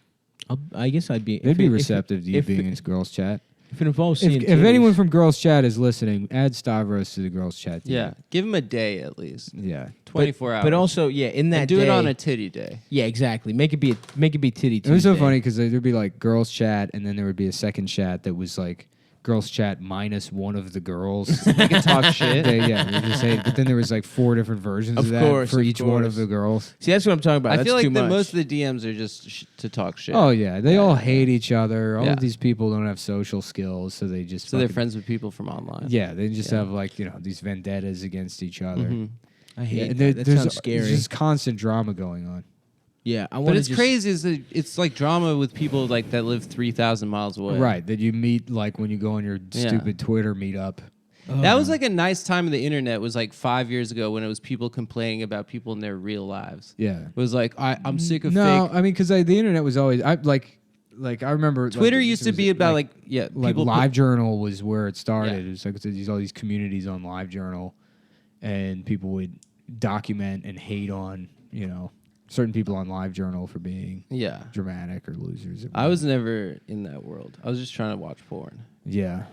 I guess I'd be. They'd be if it- receptive to you if being it- in girls chat. If it involves If seeing anyone titties. from girls chat is listening, add Stavros to the girls chat. team. Yeah, give him a day at least. Yeah. 24 hours. But also, yeah, in that and do day, it on a titty day. yeah, exactly. Make it be titty. It was so Tuesday. funny because there'd be like girls chat, and then there would be a second chat that was like girls chat minus one of the girls. They can talk shit. Yeah, they just say, but then there was like 4 different versions of, Of that course, for of each one of course. the girls. See, that's what I'm talking about. I That's feel like too much. most of the DMs are just to talk shit. Oh yeah, they all hate each other. All Yeah. of these people don't have social skills, so they just So they're fucking- friends with people from online. Yeah, they just Yeah. have like these vendettas against each other. Mhm. I Yeah, hate and that. That there's sounds scary. There's just constant drama going on. Yeah, I But want it's crazy is that it's like drama with people like that live 3,000 miles away. Right, that you meet like when you go on your Yeah. stupid Twitter meetup. That was like a nice time of the internet. Was like 5 years ago when it was people complaining about people in their real lives. Yeah. It was like I'm sick of No, fake. I mean because the internet was always I I remember Twitter like, used it to was, be about like people LiveJournal was where it started. Yeah. It was like there's all these communities on LiveJournal, and people would document and hate on certain people on LiveJournal for being yeah. dramatic or losers. I was never in that world. I was just trying to watch porn. Yeah.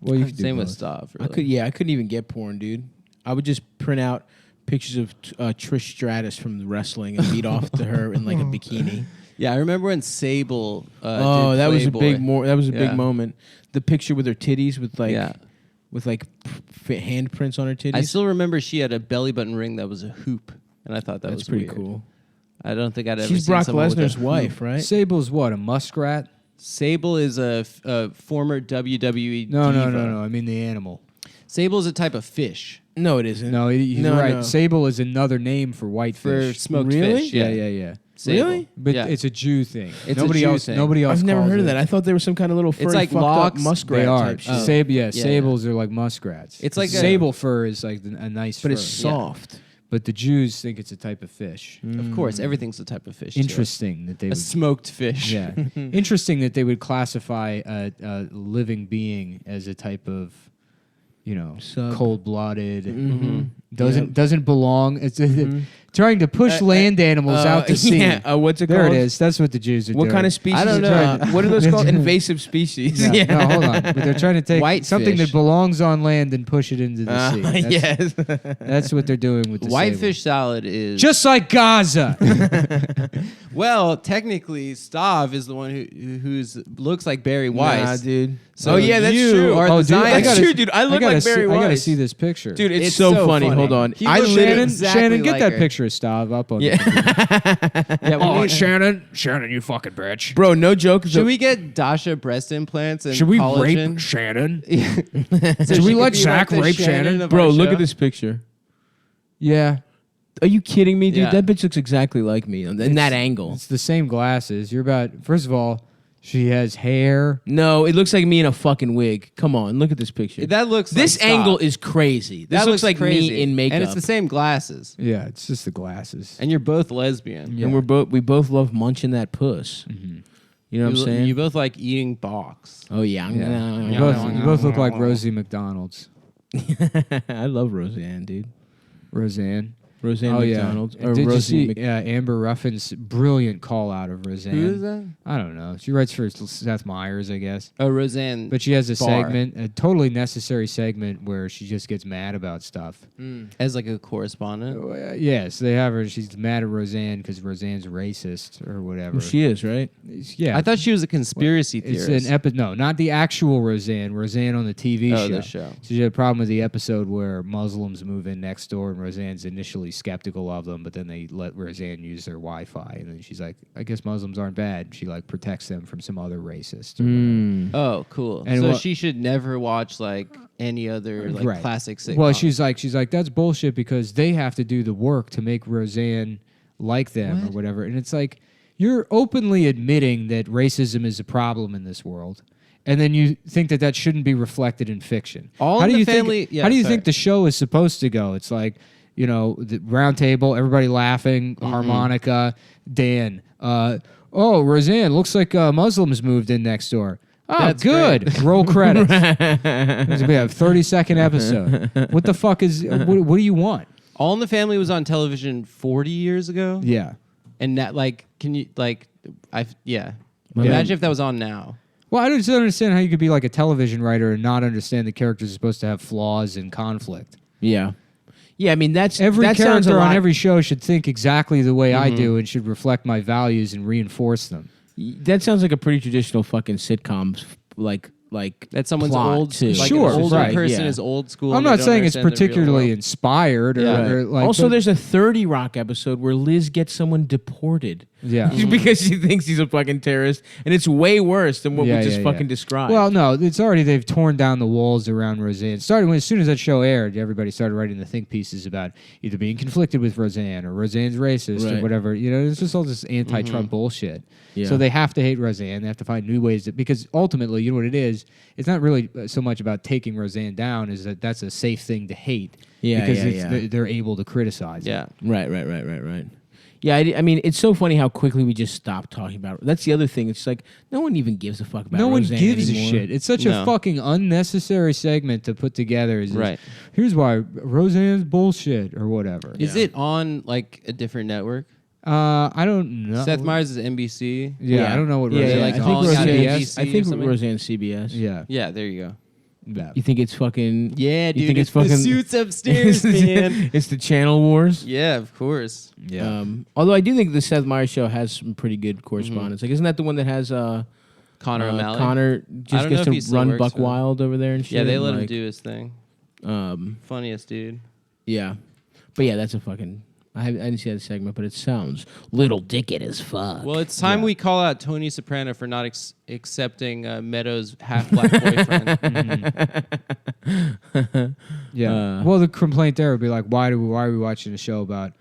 Well, you could do Same with both. stuff. I Really. couldn't even get porn, dude. I would just print out pictures of Trish Stratus from the wrestling and beat off to her in like a bikini. Yeah, I remember when Sable. Oh, did that was a Playboy. That was a Yeah. big moment. The picture with her titties with like Yeah. handprints on her titties. I still remember she had a belly button ring that was a hoop, and I thought that That's was pretty weird. cool. I don't think I'd ever. She's seen Brock someone with a Lesnar's hoop. wife, right? Sable's what, a muskrat? Sable is a former WWE No, diva. no. I mean the animal. Sable is a type of fish No, it isn't. No, he's No, right. no. Sable is another name for for whitefish. smoked Really? fish. Yeah. Sable. Really? But yeah. it's a Jew thing. It's a nobody Jew else. thing. Nobody else. I've never calls heard of it. that. I thought there was some kind of little furry like fucked lox. up muskrat They are. type shit. Yeah. Sables are like muskrats. It's like a- sable fur is like a nice But fur. it's soft. But the Jews think it's a type of fish. Of course, everything's a type of fish. too. Interesting that they A would. smoked fish. Yeah. Interesting that they would classify a living being as a type of, Sub. cold-blooded. Mm-hmm. Doesn't belong. It's trying to push land animals out to sea. Yeah. What's it There called? it is. That's what the Jews are What doing. kind of species? I don't know. What are those called? Invasive species. Yeah. No, hold on. But they're trying to take White something fish. that belongs on land and push it into the sea. That's, yes. that's what they're doing with the Whitefish salad is Just like Gaza. well, technically, Stav is the one who's looks like Barry Weiss. Nah, dude. So oh yeah, that's you true. are Oh, the dude, I Zionist. That's gotta- true, dude. I look gotta like Barry see, I gotta Weiss. see this picture. Dude, it's It's so so funny. funny. Hold on. He I looks literally. Shannon, exactly Shannon, get like that her. picture of Stav up on. Yeah. Yeah, we need- Shannon, you fucking bitch. Bro, no joke. should we get Dasha breast implants and Should we collagen? rape Shannon? So Should we she let could be like Zach the rape Shannon? of Bro, our look show? at this picture. Yeah, Are you kidding me, dude? Yeah. That bitch looks exactly like me in that angle. it's the same glasses. You're about. First of all, She has hair. No, it looks like me in a fucking wig. Come on, look at this picture. That looks. This like angle stop. is crazy. This That looks looks like crazy. me in makeup. And it's the same glasses. Yeah, it's just the glasses. And you're both lesbian. Yeah. And we both love munching that puss. You know what I'm saying? You both like eating box. Oh yeah. You both look like Rosie McDonald's. I love Roseanne, dude. Roseanne. Roseanne Oh McDonald. yeah. Or Did you Rosie see Amber Ruffin's brilliant call out of Roseanne? Who is that? I don't know. She writes for Seth Meyers, I guess. Oh, Roseanne. But she has a Barr. segment, a totally necessary segment where she just gets mad about stuff. As like a correspondent. Yes, they have her. She's mad at Roseanne because Roseanne's racist or whatever. Well, she is, right? Yeah. I thought she was a conspiracy it's theorist. an no, not the actual Roseanne. Roseanne on the TV show. The show. So she had a problem with the episode where Muslims move in next door and Roseanne's initially skeptical of them, but then they let Roseanne use their Wi-Fi, and then she's like, "I guess Muslims aren't bad." She like protects them from some other racist. or whatever. Oh, cool. And so what- she should never watch like any other like Right. classic sitcom. Well, she's like, that's bullshit because they have to do the work to make Roseanne like them or whatever. And it's like, you're openly admitting that racism is a problem in this world. And then you think that shouldn't be reflected in fiction. All how in do the you family- think, yeah, how do you sorry. think the show is supposed to go? It's like, you know, the round table, everybody laughing, harmonica, Dan. Roseanne, looks like Muslims moved in next door. Oh, That's good. great. Roll credits. It's be a 30-second episode. What the fuck is? What do you want? All in the Family was on television 40 years ago. Yeah. And that like, can you like, Yeah. Imagine if that was on now. Well, I just don't understand how you could be like a television writer and not understand the characters are supposed to have flaws and conflict. Yeah. Yeah, I mean that's Every that sounds a character on lot- every show should think exactly the way I do and should reflect my values and reinforce them. That sounds like a pretty traditional fucking sitcom, like That someone's plot, old, too. like Sure, an older right, person yeah. is old school. I'm and they not don't saying it's understand the real particularly world. inspired or, Yeah. or like. also, but- there's a 30 Rock episode where Liz gets someone deported. Yeah. because she thinks he's a fucking terrorist, and it's way worse than what we just fucking described. Well, no, it's already they've torn down the walls around Roseanne. Starting as soon as that show aired, everybody started writing the think pieces about either being conflicted with Roseanne or Roseanne's racist or Right. whatever. You know, it's just all this anti-Trump bullshit. Yeah. So they have to hate Roseanne. They have to find new ways because ultimately, you know what it is? It's not really so much about taking Roseanne down. Is that that's a safe thing to hate? Yeah, because yeah, yeah. they're able to criticize. Yeah. it. Right. Yeah, I mean, it's so funny how quickly we just stopped talking about it. That's the other thing. It's like no one even gives a fuck about No one Roseanne gives anymore. a shit. It's such a No. fucking unnecessary segment to put together. Is Right. Here's why Roseanne's bullshit or whatever. Is it on like a different network? I don't know. Seth Meyers is NBC. Yeah, I don't know what Yeah, Roseanne's yeah. like I think calling out Roseanne. ABC I or think something? Roseanne's CBS. Yeah. Yeah, there you go. Yeah. You think it's fucking? Yeah, You dude. think it's the fucking- suits upstairs, man. It's the Channel Wars. Yeah, of course. Yeah. Although I do think the Seth Meyers show has some pretty good correspondence. Like, isn't that the one that has Connor O'Malley. Connor I just don't know gets if he to still run works Buck for them. Wild over there and shit? Yeah, they let and, him like, do his thing. Funniest dude. Yeah, but yeah, that's a fucking. I didn't see that segment, but it sounds little dickhead as fuck. Well, it's time we call out Tony Soprano for not accepting Meadows' half-black boyfriend. Yeah. Well, the complaint there would be like, why are we watching a show about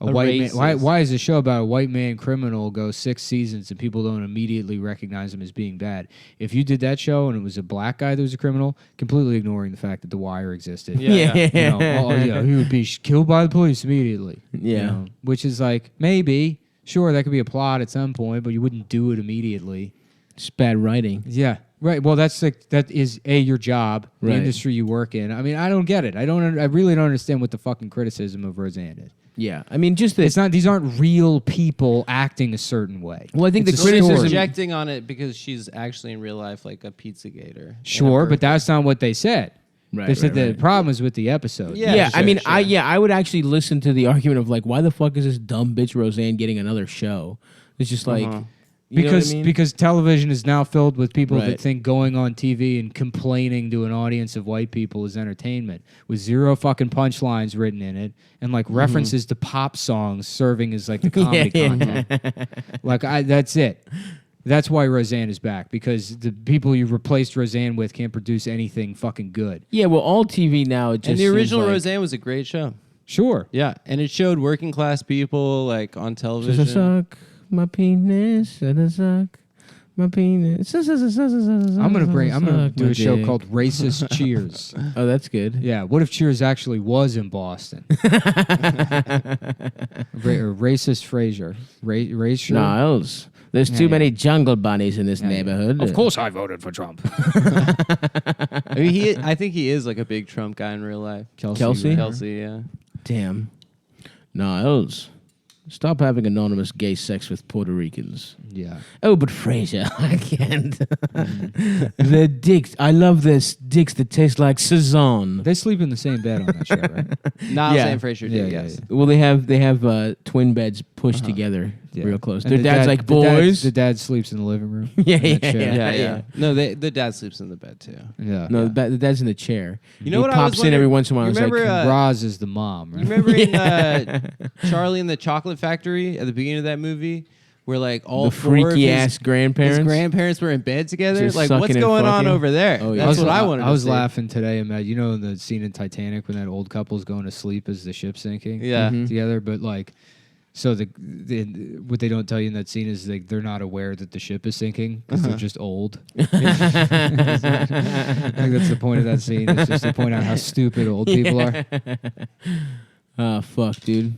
a white man? racist. Why is a show about a white man criminal go 6 seasons and people don't immediately recognize him as being bad? If you did that show and it was a black guy that was a criminal, completely ignoring the fact that The Wire existed. Yeah. You know, he would be killed by the police immediately. you Yeah. know, which is like maybe sure that could be a plot at some point, but you wouldn't do it immediately. It's bad writing. Yeah. Right. Well, that is your job, the Right. industry you work in. I mean, I don't get it. I really don't understand what the fucking criticism of Roseanne is. Yeah, I mean, just that. It's not. These aren't real people acting a certain way. Well, I think It's the a story. criticism- Projecting on it because she's actually in real life like a Pizzagator. Sure, but that's not what they said. Right, They said right, the right. problem is with the episode. Yeah. Yeah, I sure, mean, sure. I would actually listen to the argument of like, why the fuck is this dumb bitch Roseanne getting another show? It's just like, you know what I mean? Because television is now filled with people Right. that think going on TV and complaining to an audience of white people is entertainment, with zero fucking punchlines written in it and like references to pop songs serving as like the comedy content. Like that's it. That's why Roseanne is back, because the people you replaced Roseanne with can't produce anything fucking good. yeah, well, all TV now. It just And the seems original like, Roseanne was a great show. Sure. Yeah, and it showed working class people like on Does television. it suck my penis? Does it suck my penis. I'm gonna do a show called Racist Cheers. Oh, that's good. Yeah. What if Cheers actually was in Boston? Or Racist Frasier. Racial. Niles. There's too Yeah. many jungle bunnies in this neighborhood. Of course, I voted for Trump. I mean, I think he is like a big Trump guy in real life. Kelsey? Kelsey, yeah. Damn. Niles. Stop having anonymous gay sex with Puerto Ricans. Yeah. Oh, but Frasier, I can't. The dicks. I love this dicks that taste like Cezanne. They sleep in the same bed on that show, right? Not Yeah. Sam Fraser did, Yeah, yes. Well, they have twin beds pushed together Yeah. real close. And Their the dad's like, boys. The dad sleeps in the living room. Yeah, in that yeah, chair. Yeah, yeah. yeah. No, the dad sleeps in the bed too. Yeah. No, the dad's in the chair. You know He what I pops was in wondering? every once in a while. You and is like, remember, Roz is the mom, right? You remember in Charlie and the Chocolate Factory at the beginning of that movie, where like all the four of freaky his, ass grandparents. his grandparents were in bed together? Just Like, sucking what's and going on fucking? over there? Oh, yeah. That's what I wanted. I was to see. laughing today, Matt. You know the scene in Titanic when that old couple's going to sleep as the ship's sinking Yeah. Mhm. together, but like, so what they don't tell you in that scene is like they're not aware that the ship is sinking because they're just old. I think that's the point of that scene. It's just to point out how stupid old people are. Ah, fuck, dude.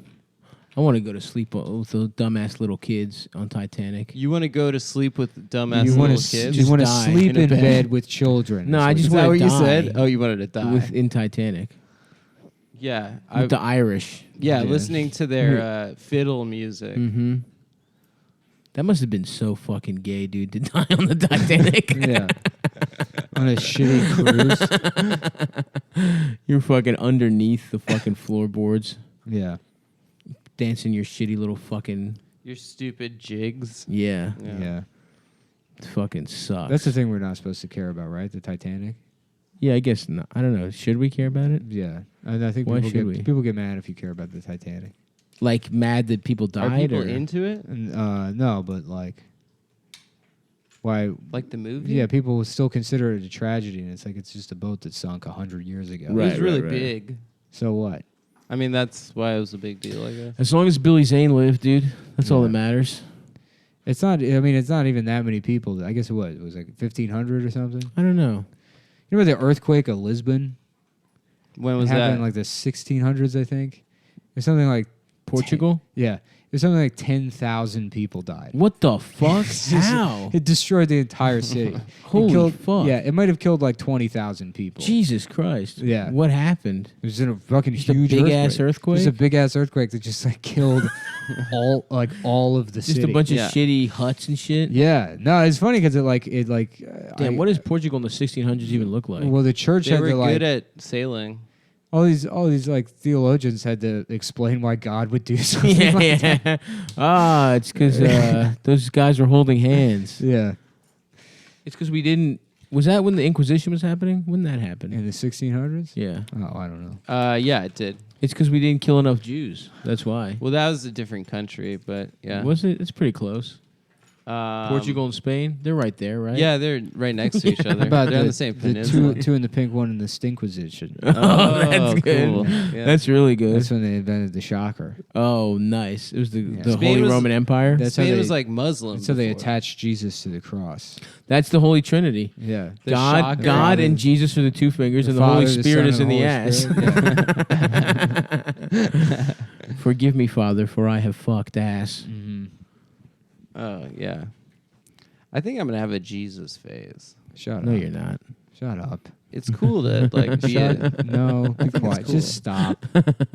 I want to go to sleep with those dumbass little kids on Titanic. You want to go to sleep with dumbass You little want kids? you want to die sleep in a in bed. bed with children. No, is I what just Is you that wanna what you die. said? Oh, you wanted to die. In Titanic. Yeah, With the Irish. yeah, Yeah. listening to their fiddle music. Mm-hmm. That must have been so fucking gay, dude, to die on the Titanic. yeah. On a shitty cruise. You're fucking underneath the fucking floorboards, Yeah. dancing your shitty little fucking... Your stupid jigs. Yeah. Yeah. It fucking sucks. That's the thing we're not supposed to care about, right? The Titanic. Yeah, I guess not. I don't know. Should we care about it? Yeah. And I think Why should we? people get mad if you care about the Titanic. Like, mad that people Are died? people or? into it? And, no, but like, why? Like the movie? Yeah, people still consider it a tragedy, and it's like it's just a boat that sunk 100 years ago. It Right. was really big. So what? I mean, that's why it was a big deal, I guess. As long as Billy Zane lived, dude. That's all Yeah. that matters. It's not. I mean, it's not even that many people. I guess it was. It was like 1,500 or something. I don't know. You know the earthquake of Lisbon? When It was happened that? in like the 1600s, I think. Or something like Portugal? Yeah. There's something like 10,000 people died. What the fuck? It's just- How? It destroyed the entire city. Holy it killed, fuck. Yeah, it might have killed like 20,000 people. Jesus Christ. Yeah. What happened? It was in a fucking Just a huge big-ass earthquake? Just a big ass earthquake that just like killed all of the Just city. a bunch of Yeah. shitty huts and shit? Yeah, no, it's funny because Damn, what does Portugal in the 1600s even look like? Well, the church They had were to like good at sailing. all these like theologians had to explain why God would do something like that. yeah. Ah, it's because those guys were holding hands. Yeah, It's because we didn't... Was that when the Inquisition was happening? When that happened? in the 1600s. Yeah. Oh, I don't know. Yeah, it did. It's because we didn't kill enough Jews. That's why. Well, that was a different country, but yeah. Was it? It's pretty close. Portugal and Spain, they're right there, right? Yeah, they're right next to each other. About They're on the same the peninsula. two in the pink one in the Stinkquisition. Oh, that's good. cool. Yeah. That's really good. That's when they invented the shocker. Oh, nice. It was the Yeah. the Spain Holy was- Roman Empire. That's how Spain they- was like Muslim. So they before. attached Jesus to the cross. That's the Holy Trinity. Yeah. The God, shocker. God, and Jesus are the two fingers, and the Holy Father, the Spirit Son, is and in the Holy ass. Spirit. Forgive me, Father, for I have fucked ass. Mm-hmm. Oh yeah. I think I'm gonna have a Jesus phase. Shut No, up. you're not. Shut up. It's cool to like be a, No, be quiet. cool. Just stop.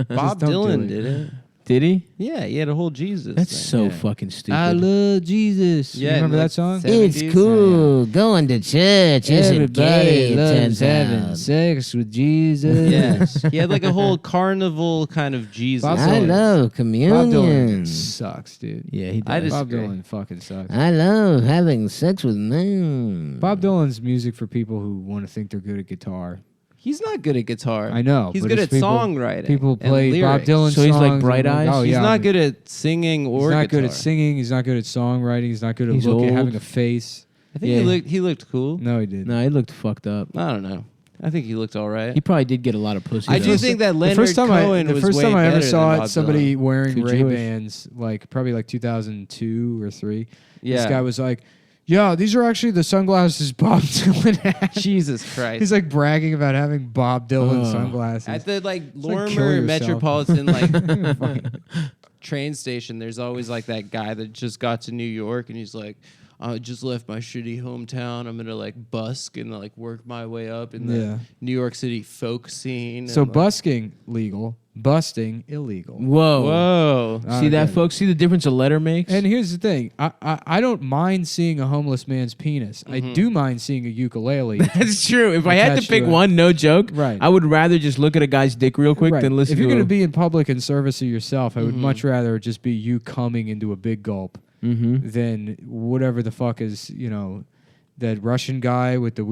Bob don't do Dylan it. did it. Did he? Yeah, he had a whole Jesus. That's thing. so Yeah. fucking stupid. I love Jesus. Yeah, You remember like that song? 70s. going to church Everybody loves having sex with Jesus. Yes, he had like a whole carnival kind of Jesus. Bob Dylan. love Bob Dylan sucks, dude. Yeah, he I does. just- Bob disagree. Dylan fucking sucks. I love having sex with men. Bob Dylan's music for people who want to think they're good at guitar. He's not good at guitar. I know. He's but good it's at people, songwriting. People and play Bob lyrics. Dylan So he's like songs Bright and- Eyes? Oh, He's yeah. not good at singing or He's not guitar. good at singing. He's not good at songwriting. He's not good at He's looking, old. having a face. I think Yeah. he looked cool. No, he didn't. No, he looked fucked up. I don't know. I think he looked all right. He probably did get a lot of pussy. I though. do think that The Leonard first time Cohen the was first way time I ever better saw than it, Bob somebody wearing Too Ray Jewish. Bans, like probably like 2002 or 3. Yeah. This guy was like, Yeah, these are actually the sunglasses Bob Dylan had. Jesus Christ. He's like bragging about having Bob Dylan Oh. sunglasses. At the like like kill Lorimer yourself. Metropolitan like train station, there's always like that guy that just got to New York and he's like, I just left my shitty hometown. I'm gonna like busk and like work my way up in the New York City folk scene. So and, like, busking legal, busting illegal. Whoa. whoa. See that, Okay. folks? See the difference a letter makes? And here's the thing: I don't mind seeing a homeless man's penis. I do mind seeing a ukulele. That's true. If I had to Attached pick to it. one, no joke, Right. I would rather just look at a guy's dick real quick Right. than listen If you're to going a- to be in public in service of yourself, I would much rather it just be you coming into a big gulp than whatever the fuck is, that Russian guy with the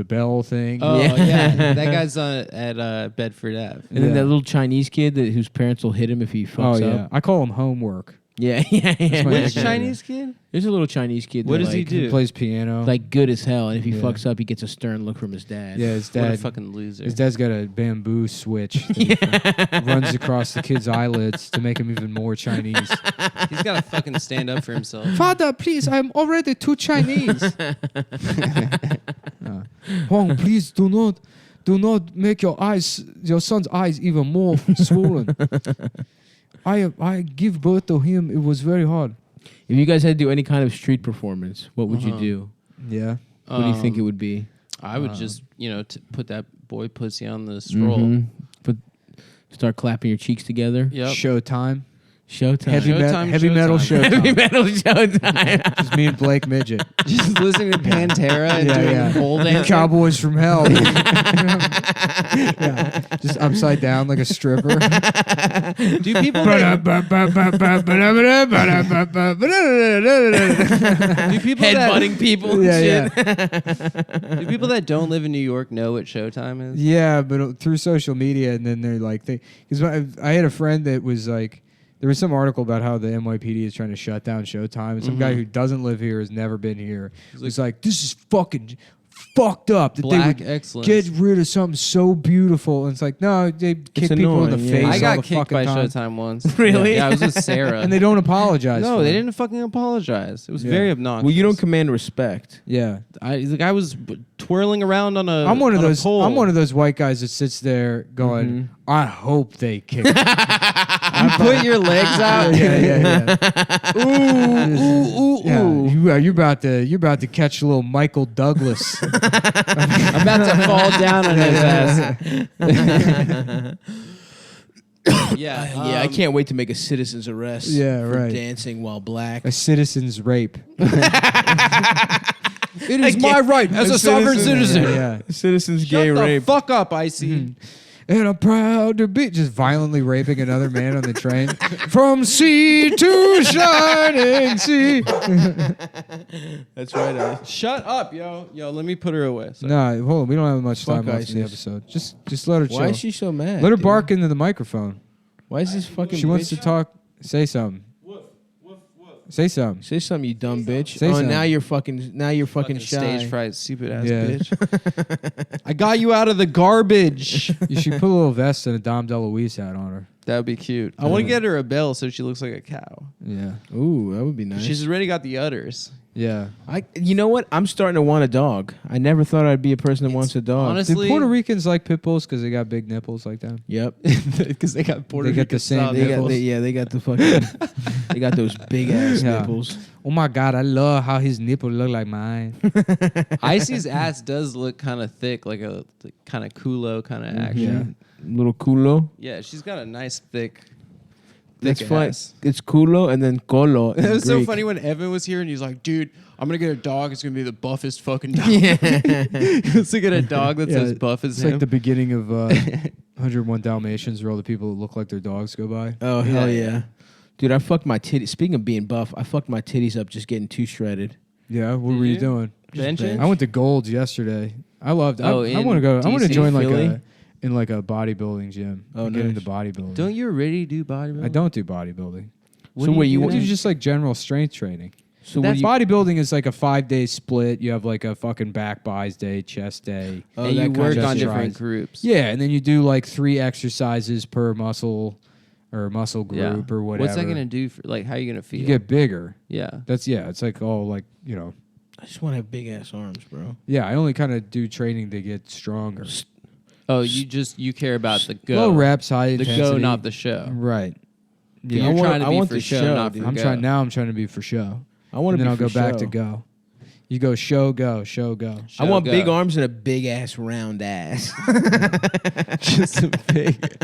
bell thing. Oh Yeah. yeah, that guy's at Bedford Ave. And then Yeah. that little Chinese kid whose parents will hit him if he fucks Oh, yeah. up. I call him homework. Yeah, yeah, yeah. my Which nickname. Chinese kid? There's a little Chinese kid. What that, does he like, do? He plays piano. Like good as hell, and if he Yeah. fucks up, he gets a stern look from his dad. yeah, his What a dad. fucking loser. His dad's got a bamboo switch that runs across the kid's eyelids to make him even more Chinese. He's got to fucking stand up for himself. Father, please, I'm already too Chinese. Huang, please do not make your son's eyes even more swollen. I give birth to him. It was very hard. If you guys had to do any kind of street performance, what would you do? Yeah. What do you think it would be? I would just, put that boy pussy on the stroll. Mhm. Start clapping your cheeks together. Yep. Showtime. Showtime. Heavy metal Showtime. showtime. Heavy metal showtime. Just me and Blake Midget. Just listening to Pantera and doing pole dancing. Cowboys from Hell. Yeah. Just upside down like a stripper. Do people that, do people that, Headbutting people and Yeah, shit. do people that don't live in New York know what Showtime is? Yeah, but through social media, and then they're like, because I had a friend that was like, there was some article about how the NYPD is trying to shut down Showtime, and some guy who doesn't live here, has never been here, was like, this is fucking fucked up that Black they would excellence. get rid of something so beautiful. And it's like, no, they kick people in the annoying, yeah. face. I all got the kicked fucking by time. Showtime once. Really? Yeah, I was with Sarah. And they don't apologize. no, for they it. didn't fucking apologize. It was Yeah. very obnoxious. Well, you don't command respect. Yeah. The guy was twirling around on a. I'm one of on a those. pole. I'm one of those white guys that sits there going, "I hope they kick." You put your legs out. yeah. Ooh. Yeah, you're about to catch a little Michael Douglas. I'm about to fall down on his ass. Yeah. Yeah, I can't wait to make a citizen's arrest. Yeah, for right. dancing while black. A citizen's rape. It is my right as a sovereign citizen. Yeah. Citizen's Shut gay the rape. fuck up, Icy. And I'm proud to be just violently raping another man on the train. From sea to shining sea. That's right. Shut up, yo. Yo, let me put her away. Sorry. No, hold on. We don't have much time Fuck left in the ISIS. episode. Just let her chill. Why is she so mad? Let her dude? bark into the microphone. Why is this fucking She wants bitch? to talk. Say something. Say something. Say something, you dumb bitch. Say something. Now you're fucking Fucking shy. stage fright, stupid ass Yeah. bitch. I got you out of the garbage. You should put a little vest and a Dom DeLuise hat on her. That would be cute. I want to get her a bell so she looks like a cow. Yeah. Ooh, that would be nice. She's already got the udders. Yeah. You know what? I'm starting to want a dog. I never thought I'd be a person that wants a dog. honestly- Did Puerto Ricans like pit bulls because they got big nipples like that? Yep. Because they got Puerto They got Rican the same style They nipples. They got the fucking. They got those big ass Yeah. nipples. Oh my God, I love how his nipple look like mine. Icy's ass does look kind of thick, like a kind of culo kind of action. Little culo. Yeah, she's got a nice thick That's fine. ass. It's culo and then colo. It in was so Greek. funny when Evan was here and he's like, dude, I'm going to get a dog. It's going to be the buffest fucking dog. Yeah. He wants to get a dog that's Yeah, as buff as It's him. like the beginning of 101 Dalmatians where all the people that look like their dogs go by. Oh hell Yeah, yeah. yeah. Dude, I fucked my titties. Speaking of being buff, I fucked my titties up just getting too shredded. Yeah, what Did were you you? doing? Benching? I went to Gold's yesterday. I loved. Oh, I in want to go. I want to DC? join Philly? in like a bodybuilding gym. Oh, get nice. into bodybuilding. Don't you already do bodybuilding? I don't do bodybuilding. So what you I want? do just like general strength training. So what That do you? bodybuilding is like a 5-day split. You have like a fucking back buys day, chest day. Oh, and that you kind work of on shit. different groups. Yeah, and then you do like 3 exercises per muscle or muscle group or whatever. What's that going to do for, like, how are you going to feel? You get bigger. yeah. It's like all like, I just want to have big ass arms, bro. Yeah, I only kind of do training to get stronger. Oh, you care about the go. Low reps, high The intensity. go, not the show. Right. Yeah, Yeah, you're trying to I be want for the show, show, not dude. for I'm go. trying now. I'm trying to be for show. I want And to then be I'll for go back to show. go. You go show, go, show, go. I want Show, big go. arms and a big ass round ass. Just a big,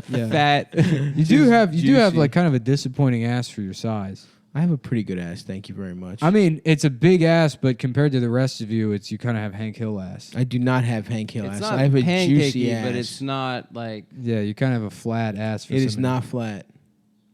Yeah. fat. You do have juicy. like kind of a disappointing ass for your size. I have a pretty good ass. Thank you very much. I mean, it's a big ass, but compared to the rest of you, you kind of have Hank Hill ass. I do not have Hank Hill It's ass. not I have a juicy pancakey, ass. but it's not like. Yeah, you kind of have a flat ass. For It is some- not flat.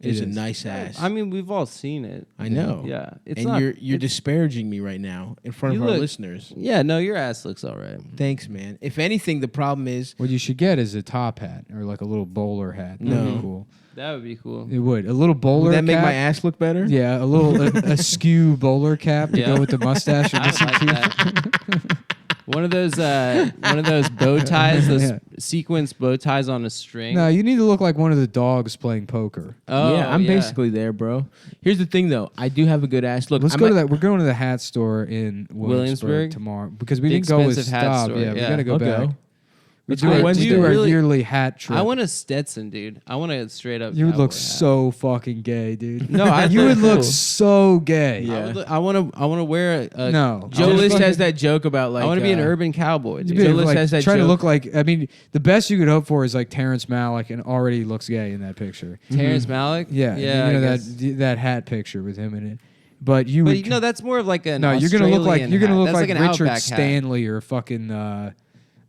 It is a is. nice ass. I mean, we've all seen it. I know. Yeah, it's and not. you're disparaging me right now in front of You our look- listeners. Yeah, no, your ass looks all right. Thanks, man. If anything, the problem is What you should get is a top hat or like a little bowler hat. That'd No. be cool. That would be cool. It would. A little bowler. would that make cap. my ass look better? Yeah, a little a skew bowler cap to Yeah. go with the mustache. Or I missing like teeth. that. One of those bow ties, those Yeah. sequence bow ties on a string. No, you need to look like one of the dogs playing poker. Oh, yeah, I'm basically there, bro. Here's the thing, though. I do have a good ass. Look, Let's I go to might- that. We're going to the hat store in Williamsburg Williamsburg? tomorrow because we The didn't go with expensive hat Staub. store, Yeah, we yeah. gotta go I'll back. go. We Let's do, go our, Wednesday. we do our Really- yearly hat trip. I want a Stetson, dude. I want a straight up. You would look cowboy hat. so fucking gay, dude. No, I you would look cool. so gay. Yeah. I want to wear a. No, Joe I List fucking- has that joke about like I want to be an uh, urban cowboy. You'd Dude. be Joe like, List has that trying to joke. look like. I mean, the best you could hope for is like Terrence Malick, and already looks gay in that picture. Terrence Malick. Yeah, yeah. You know I guess. that hat picture with him in it. But you But would. no, that's more of like an. no, you're gonna look like Australian hat. That's like an Richard Outback hat. Stanley or fucking.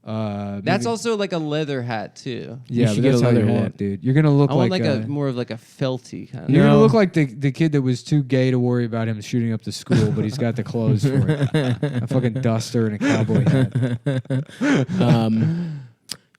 That's maybe- also like a leather hat too. Yeah, should but get that's a how you leather look, hat. dude. You're gonna look I want like, like a more of like a felty kind. You're gonna No. look like the kid that was too gay to worry about him shooting up the school, but he's got the clothes for it. A fucking duster and a cowboy hat.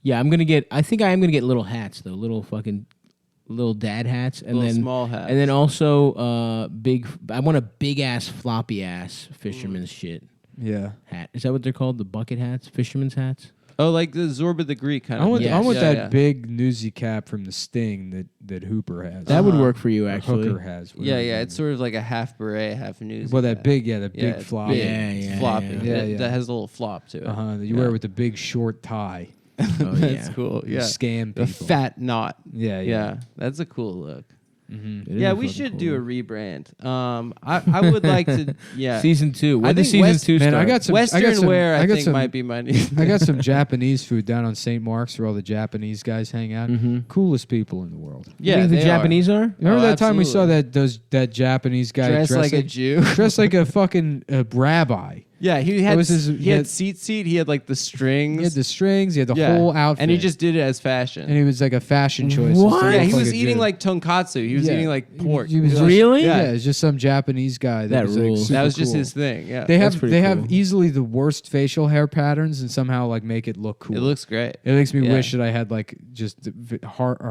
Yeah, I'm gonna get. I think I am gonna get little hats though, little dad hats, and Little then small hats. and then also big. I want a big ass floppy ass fisherman's shit Yeah. hat. Is that what they're called? The bucket hats, fisherman's hats. Oh, like the Zorba the Greek kind of. Yes. I want Yeah, that yeah. big newsy cap from the Sting that Hooper has. That would Uh-huh. work for you, Or actually. Hooker has. Yeah, whatever yeah. it It's is. sort of like a half beret, half news. Well, that big, the Yeah, big it's flop. big. Yeah, It's yeah, floppy. yeah. Yeah, That, yeah. that has a little flop to it. That you Yeah. wear with the big short tie. Oh, That's yeah. cool. You Yeah. scam The people. fat knot. Yeah, Yeah. That's a cool look. Mm-hmm. It is Yeah, a we fucking should cool do a look. rebrand. I would like to. Yeah. Season 2. I When does think season West- 2 Man, start? I got some Western wear, I got think, some- might be my new. I got some Japanese food down on St. Mark's where all the Japanese guys hang out. Mhm. Coolest people in the world. You Yeah, think the they Japanese are? Remember Oh, that time we saw absolutely. that Japanese guy Dressed like a Jew. dressed like a fucking rabbi. Yeah, he had was his- he he had had- seat. He had like the strings. He had the strings. He had the Yeah. whole outfit, and he just did it as fashion. and he was like a fashion choice. What? instead yeah, of he like was a eating Jew. like tonkatsu. He was Yeah. eating like pork. He was just- Really? Yeah, Yeah. it's just some Japanese guy. That was, rules. Like, That was super just cool. his thing. Yeah, They That's have pretty they have cool. easily the worst facial hair patterns, and somehow like make it look cool. it looks great. It makes me Yeah. wish that I had like just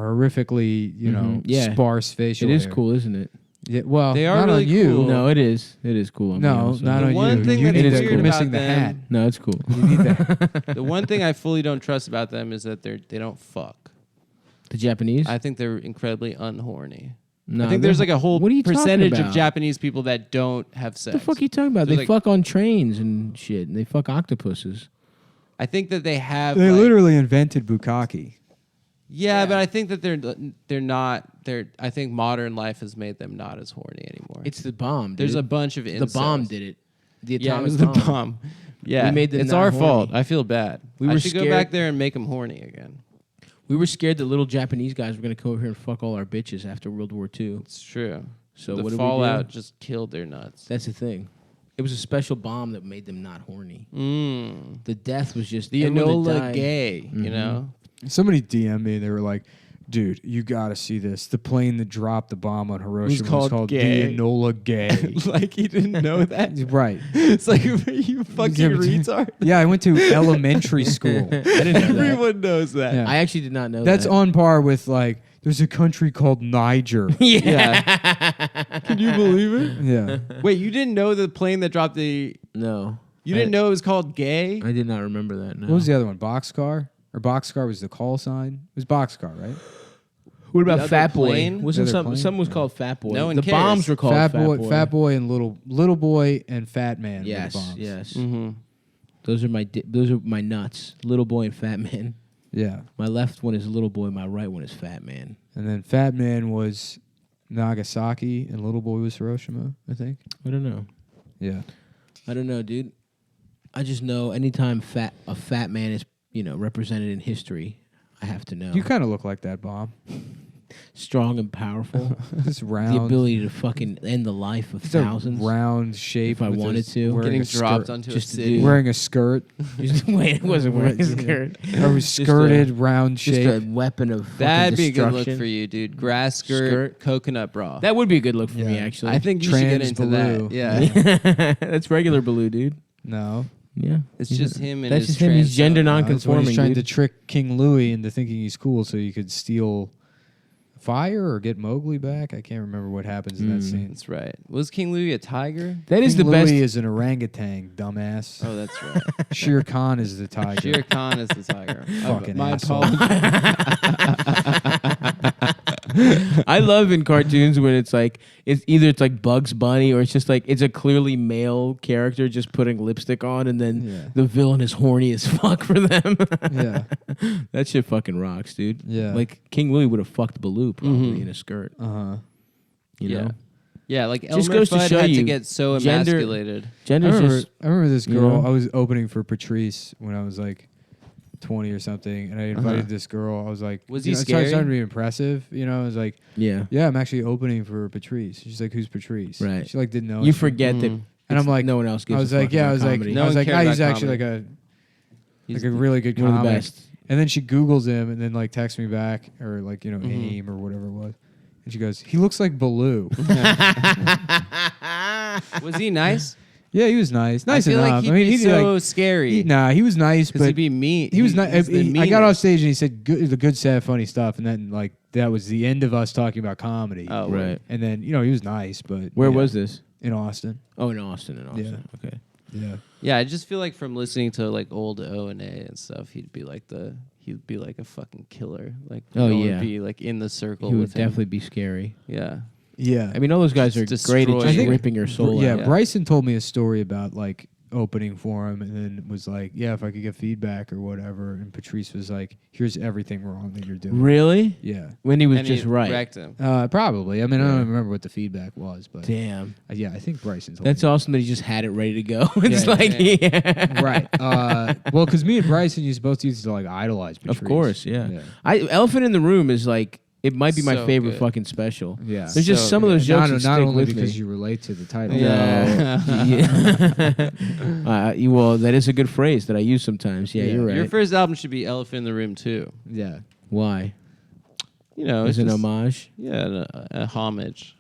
horrifically, Yeah. sparse facial. It is hair. cool, isn't it? Yeah, well, They are not really on you. cool. No, it is. It is cool. I'm being No, honest with not you. on one you. thing you that's need weird that. You're about missing the them- hat. No, it's cool. You need that. The one thing I fully don't trust about them is that they don't fuck. The Japanese? I think they're incredibly unhorny. No, I think there's like a whole What are you talking percentage of about? Japanese people that don't have What sex. the fuck are you talking about? There's They like- fuck on trains and shit, and they fuck octopuses. I think that they have. They like- literally invented bukkake. Yeah, but I think that they're not. I think modern life has made them not as horny anymore. It's the bomb. There's dude. a bunch of the incels. bomb did it. The Yeah, it atomic was the bomb. bomb. Yeah, We made them it's not our horny. fault. I feel bad. We I were should go scared- back there and make them horny again. We were scared that little Japanese guys were gonna come over here and fuck all our bitches after World War II. It's true. So the what did fallout we do? just killed their nuts. That's the thing. It was a special bomb that made them not horny. Mm. The death was just The everyone that Enola died- Gay, you know. Somebody DM'd me. They were like, "Dude, you gotta see this. The plane that dropped the bomb on Hiroshima was called called Gay." the Enola Gay." Like he didn't know that. Right. It's like you fucking Yeah, but- retard. Yeah, I went to elementary school. I didn't know that. Everyone knows that. Yeah. I actually did not know That's that. on par with like, there's a country called Niger. Yeah. Can you believe it? Yeah. Wait, you didn't know the plane that dropped the? No. You didn't know it was called Gay? I did not remember that. No. What was the other one? Boxcar? Or Boxcar was the call sign? It was Boxcar, right? What about other Fat Boy? plane? Wasn't The other plane? something was called Fat Boy? No one the cares. bombs were called Fat Boy, and Little Boy and Fat Man. were Yes, the bombs. yes. Mm-hmm. Those are my nuts. Little Boy and Fat Man. Yeah. My left one is Little Boy. My right one is Fat Man. And then Fat Man was Nagasaki, and Little Boy was Hiroshima, I think. I don't know. Yeah. I don't know, dude. I just know anytime a fat man is represented in history, I have to know. You kind of look like that bomb. Strong and powerful. This round. The ability to fucking end the life of It's a thousands. round shape. If I with wanted this- to. wearing Getting a dropped skirt, onto a just to city. do- wearing a skirt. Wait, it wasn't wearing a skirt. I was Just a- skirted, round Just shape. a weapon of fucking That'd be a good look destruction. for you, dude. Grass skirt, coconut bra. That would be a good look for me, Yeah. actually. I think you should get Trans into Baloo. that. Yeah. That's regular Baloo, dude. No. Yeah. It's just him and That's his just him. He's trans gender self. That's when non-conforming, he's trying dude. to trick King Louis into thinking he's cool so he could steal fire or get Mowgli back. I can't remember what happens in that scene. That's right. Was King Louis a tiger? That is King the Louis best. is an orangutan, dumbass. Oh, that's right. Shere Khan is the tiger. Shere Khan is the tiger. Fucking My asshole. I love in cartoons when it's like it's like Bugs Bunny or it's just like it's a clearly male character just putting lipstick on and then Yeah. the villain is horny as fuck for them. Yeah. That shit fucking rocks, dude. Yeah. Like King Louis would have fucked Baloo probably in a skirt. Uh-huh. You Yeah. know? Yeah, like Just Elmer goes to Fudd show had to you get so gender- emasculated. Gender's just I remember this you girl. know? I was opening for Patrice when I was like 20 or something, and I invited this girl. I was like, Was you he know, I started scary? to be impressive, you know. I was like, yeah. yeah, I'm actually opening for Patrice. She's like, who's Patrice? Right. She like didn't know. You anything. forget that Mhm. And I'm like, no one else gives I was a like, fuck yeah, I about was like, comedy. No I was one like, cared ah, he's about actually comedy. like a really good one of the comic. best. And then she Googles him and then like texts me back or like, you know, Mhm. AIM or whatever it was. And she goes, he looks like Baloo. Was he nice? Yeah, he was nice. Nice I feel enough. like he'd I mean, be he so like, scary. nah, he was nice, Because but he'd be mean. he was nice. he's the I got off meanest. stage and he said the good, sad, funny stuff, and then like that was the end of us talking about comedy. Oh, Right. And then he was nice, but Where yeah, was this? in Austin? Oh, in Austin. Okay. Yeah. Yeah, I just feel like from listening to like old O&A and stuff, he'd be like a fucking killer. Like, Oh, no one yeah. would be like in the circle He would with him. definitely be scary. Yeah. Yeah. I mean, all those guys are Just great at destroy just you. ripping your soul yeah, out. Yeah. Bryson told me a story about like opening for him, and then was like, yeah, if I could get feedback or whatever. And Patrice was like, here's everything wrong that you're doing. Really? Yeah. When he was And just he right. wrecked him. Probably. I mean, I Yeah. don't remember what the feedback was, but Damn. yeah, I think Bryson told That's me. awesome that he just had it ready to go. It's Yeah, like, yeah. Right. Well, because me and Bryson both used to like idolize Patrice. Of course, yeah. Yeah. Elephant in the Room is like, it might be my So favorite good. fucking special. Yeah. There's just So some of those good. jokes Not, that not stick only with because me. you relate to the title. Yeah. Well, that is a good phrase that I use sometimes. Yeah, Yeah. you're right. Your first album should be Elephant in the Room too. Yeah. Why? You know, As it's an just, homage? yeah, a homage.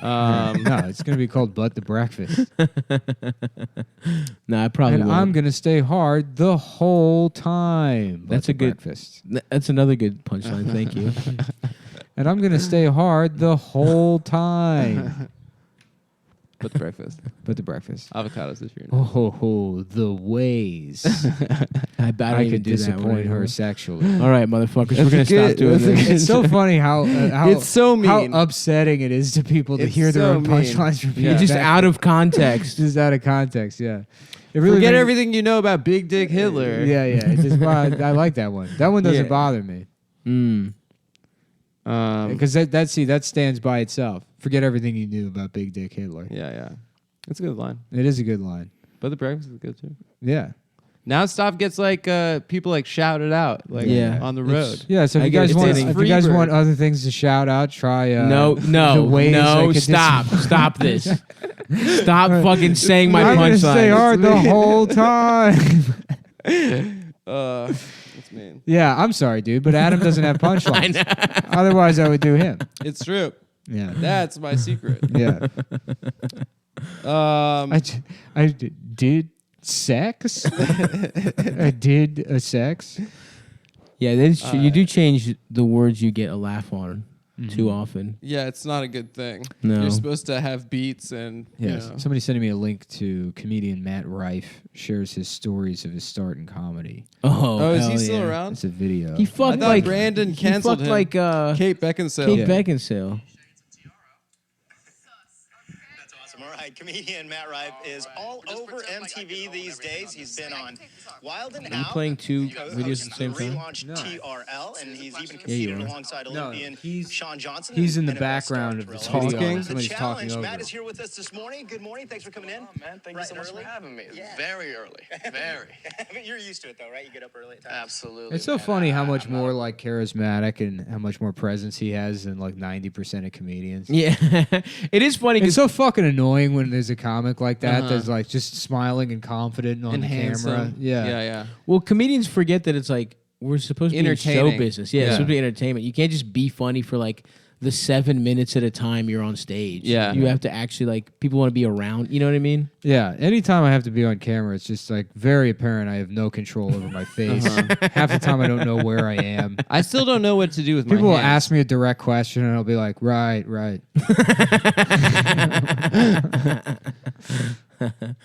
No, it's gonna be called But the Breakfast. No, I probably And won't. I'm gonna stay hard the whole time. That's But a the good- breakfast. That's another good punchline. Thank you. And I'm gonna stay hard the whole time. But the breakfast. But the breakfast. Avocados this year. Oh ho ho, the ways I don't I even could do that one disappoint her anymore. sexually. All right, motherfuckers, we're gonna stop doing this. It's so funny how It's so how mean. upsetting it is to people to It's hear their so own mean. punchlines repeated. Yeah. Just back. out of context. just out of context. Yeah, it really Forget made- everything you know about Big Dick Hitler. Yeah, yeah. It just, I like that one. That one doesn't Yeah. bother me Mm. because that stands by itself. Forget everything you knew about Big Dick Hitler. Yeah. It's a good line. It is a good line. But the breakfast is good too. Yeah. Now stuff gets like people like shout it out like Yeah. on the It's- road. Yeah, so if I you get guys it. want, It's if free you guys bird. want other things to shout out, try. No, the ways I no, could stop this. Stop fucking saying my I'm gonna stay punchline. hard the whole time. That's mean. Yeah, I'm sorry, dude, but Adam doesn't have punchlines. Otherwise, I would do him. It's true. Yeah, That's my secret. yeah. Um, I did sex. I did a sex. Yeah, that's true. You do change the words you get a laugh on too often. yeah, it's not a good thing. No. You're supposed to have beats and Yes. you know. Somebody sending me a link to comedian Matt Rife shares his stories of his start in comedy. Oh, Oh, is Is he Hell still yeah. around? It's a video. He I fucked thought like Brandon he canceled fucked him. like Kate Beckinsale. Kate Yeah. Beckinsale. That's awesome. All right, comedian Matt Rife is all over MTV these days. He's been on Wild and Are you Out. playing two co-hosts videos at the same time? Relaunched No. TRL, and he's even you competed are. alongside No, Olympian he's- Sean Johnson. he's in the NFL background star of the Terrell video. Owens. Somebody's The talking challenge. over Matt him. is here with us this morning. Good morning. Thanks for coming in. Oh, man, thank you so much for having me. Yeah. Very early. Very. You're used to it, though, right? You get up early at times. Absolutely. It's so man. funny how much I'm not- more like charismatic and how much more presence he has than like 90% of comedians. Yeah, it is funny It's because so fucking annoying when there's a comic like that Uh-huh. that's like just smiling and confident on And the handsome. camera. Yeah. Yeah. well, comedians forget that it's like we're supposed to be in show Entertaining. business. Yeah, it's Yeah. supposed to be entertainment. You can't just be funny for like the 7 minutes at a time you're on stage. Yeah. you have to actually like people want to be around. You know what I mean? Yeah. Anytime I have to be on camera, it's just like very apparent I have no control over my face. Half the time I don't know where I am. I still don't know what to do with People my will hands. ask me a direct question and I'll be like, right.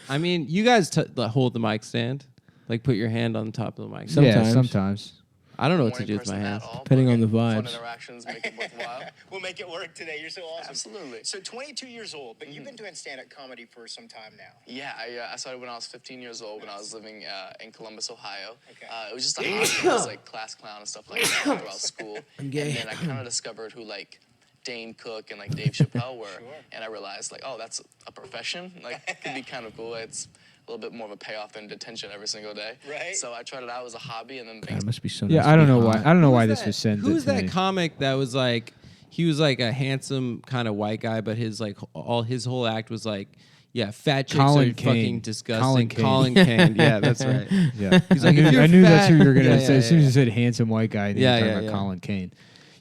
I mean, you guys hold the mic stand. Like, put your hand on the top of the mic. Sometimes. Yeah, sometimes. I don't know what to Morning do with my person hands. at all, Depending but on the again, vibes. Fun interactions make it worthwhile. We'll make it work today. You're so awesome. Absolutely. So 22 years old, but you've been doing stand-up comedy for some time now. Yeah, I started when I was 15 years old when I was living in Columbus, Ohio. Okay. It was just a hobby. I was like class clown and stuff like that throughout school. gay. And then I kind of discovered who like Dane Cook and like Dave Chappelle were. And I realized like, oh, that's a profession. Like, it could be kind of cool. It's a little bit more of a payoff than detention every single day. Right. So I tried it out as a hobby and then God, it must be so. nice Yeah, to I don't be know hot. why. I don't know why Who's this that- was sent Who's to that me. comic that was like, he was like a handsome kind of white guy, but his like his whole act was like, yeah, fat chicks Colin are Kane. fucking disgusting. Colin Kane. Colin Kane. Yeah, that's right. Yeah, He's like, I knew, if you're I knew that's fat- who you were gonna Yeah, say. yeah, As soon as yeah. you said handsome white guy, and Yeah, you were yeah, talking about yeah. Colin Kane.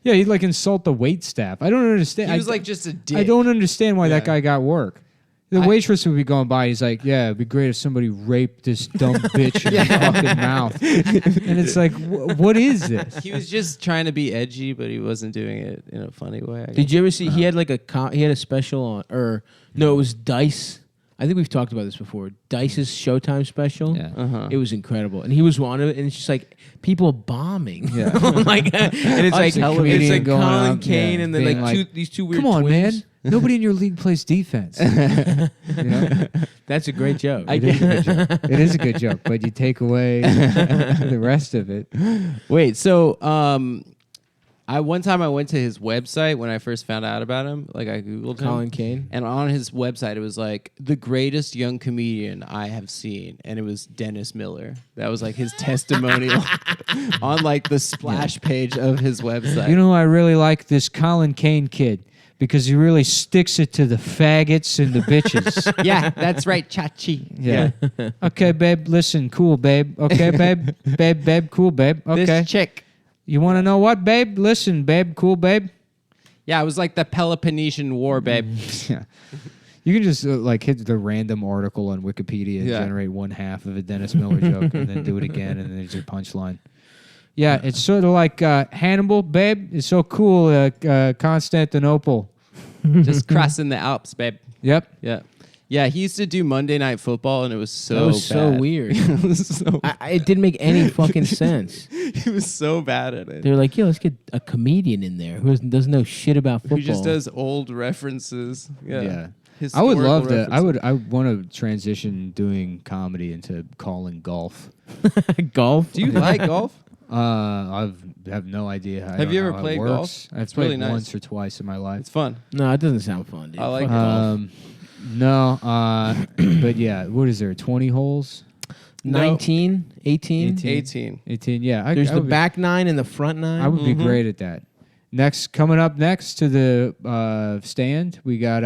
Yeah, he'd like insult the wait staff. I don't understand. He was I, like just a dick. I don't understand why that Yeah. guy got work. The waitress would be going by. He's like, "Yeah, it'd be great if somebody raped this dumb bitch in the fucking mouth." And it's like, what is this? He was just trying to be edgy, but he wasn't doing it in a funny way. I Did guess. you ever see? He had like he had a special on, or no, it was Dice. I think we've talked about this before. Dice's Showtime special. Yeah. Uh-huh. It was incredible, and he was on it, and it's just like people bombing. Yeah. like, and it's like comedian it's like going Colin up, Kane, yeah, and then being like, like, these two weird. Come on, twins. man. Nobody in your league plays defense. You know? That's a great joke. It is a good joke. It is a good joke, but you take away the rest of it. Wait, so one time I went to his website when I first found out about him. Like I googled Colin him, Kane. and on his website it was like the greatest young comedian I have seen, and it was Dennis Miller. That was like his testimonial on like the splash page of his website. You know, I really like this Colin Kane kid because he really sticks it to the faggots and the bitches. Yeah, that's right, Chachi. Yeah. Okay, babe. Listen, cool, babe. Okay, babe. Babe, cool, babe. Okay. This chick. You want to know what, babe? Listen, babe, cool, babe. Yeah, it was like the Peloponnesian War, babe. Yeah. You can just like hit the random article on Wikipedia and Yeah. generate one half of a Dennis Miller joke and then do it again and then there's your punchline. Yeah, it's sort of like Hannibal, babe. It's so cool, Constantinople. Just crossing the Alps, babe. Yep. Yeah. Yeah, he used to do Monday Night Football, and it was so That was so bad. weird. It was so It didn't make any fucking sense. he was so bad at it. They were like, "Yo, let's get a comedian in there who doesn't know shit about football." Who just does old references. Yeah. I would Historical love to. references. I want to transition doing comedy into calling golf. golf. Do you like golf? I have no idea how. Have you ever how it played works. golf? I've It's played really nice. once or twice in my life. It's fun. No, it doesn't sound fun, dude. I like Fuck it. golf. No, but yeah, what is there? 20 holes? 19, 18. 18. 18. Yeah, There's I the would back nine and the front nine. I would be great at that. Coming up next to the stand, we got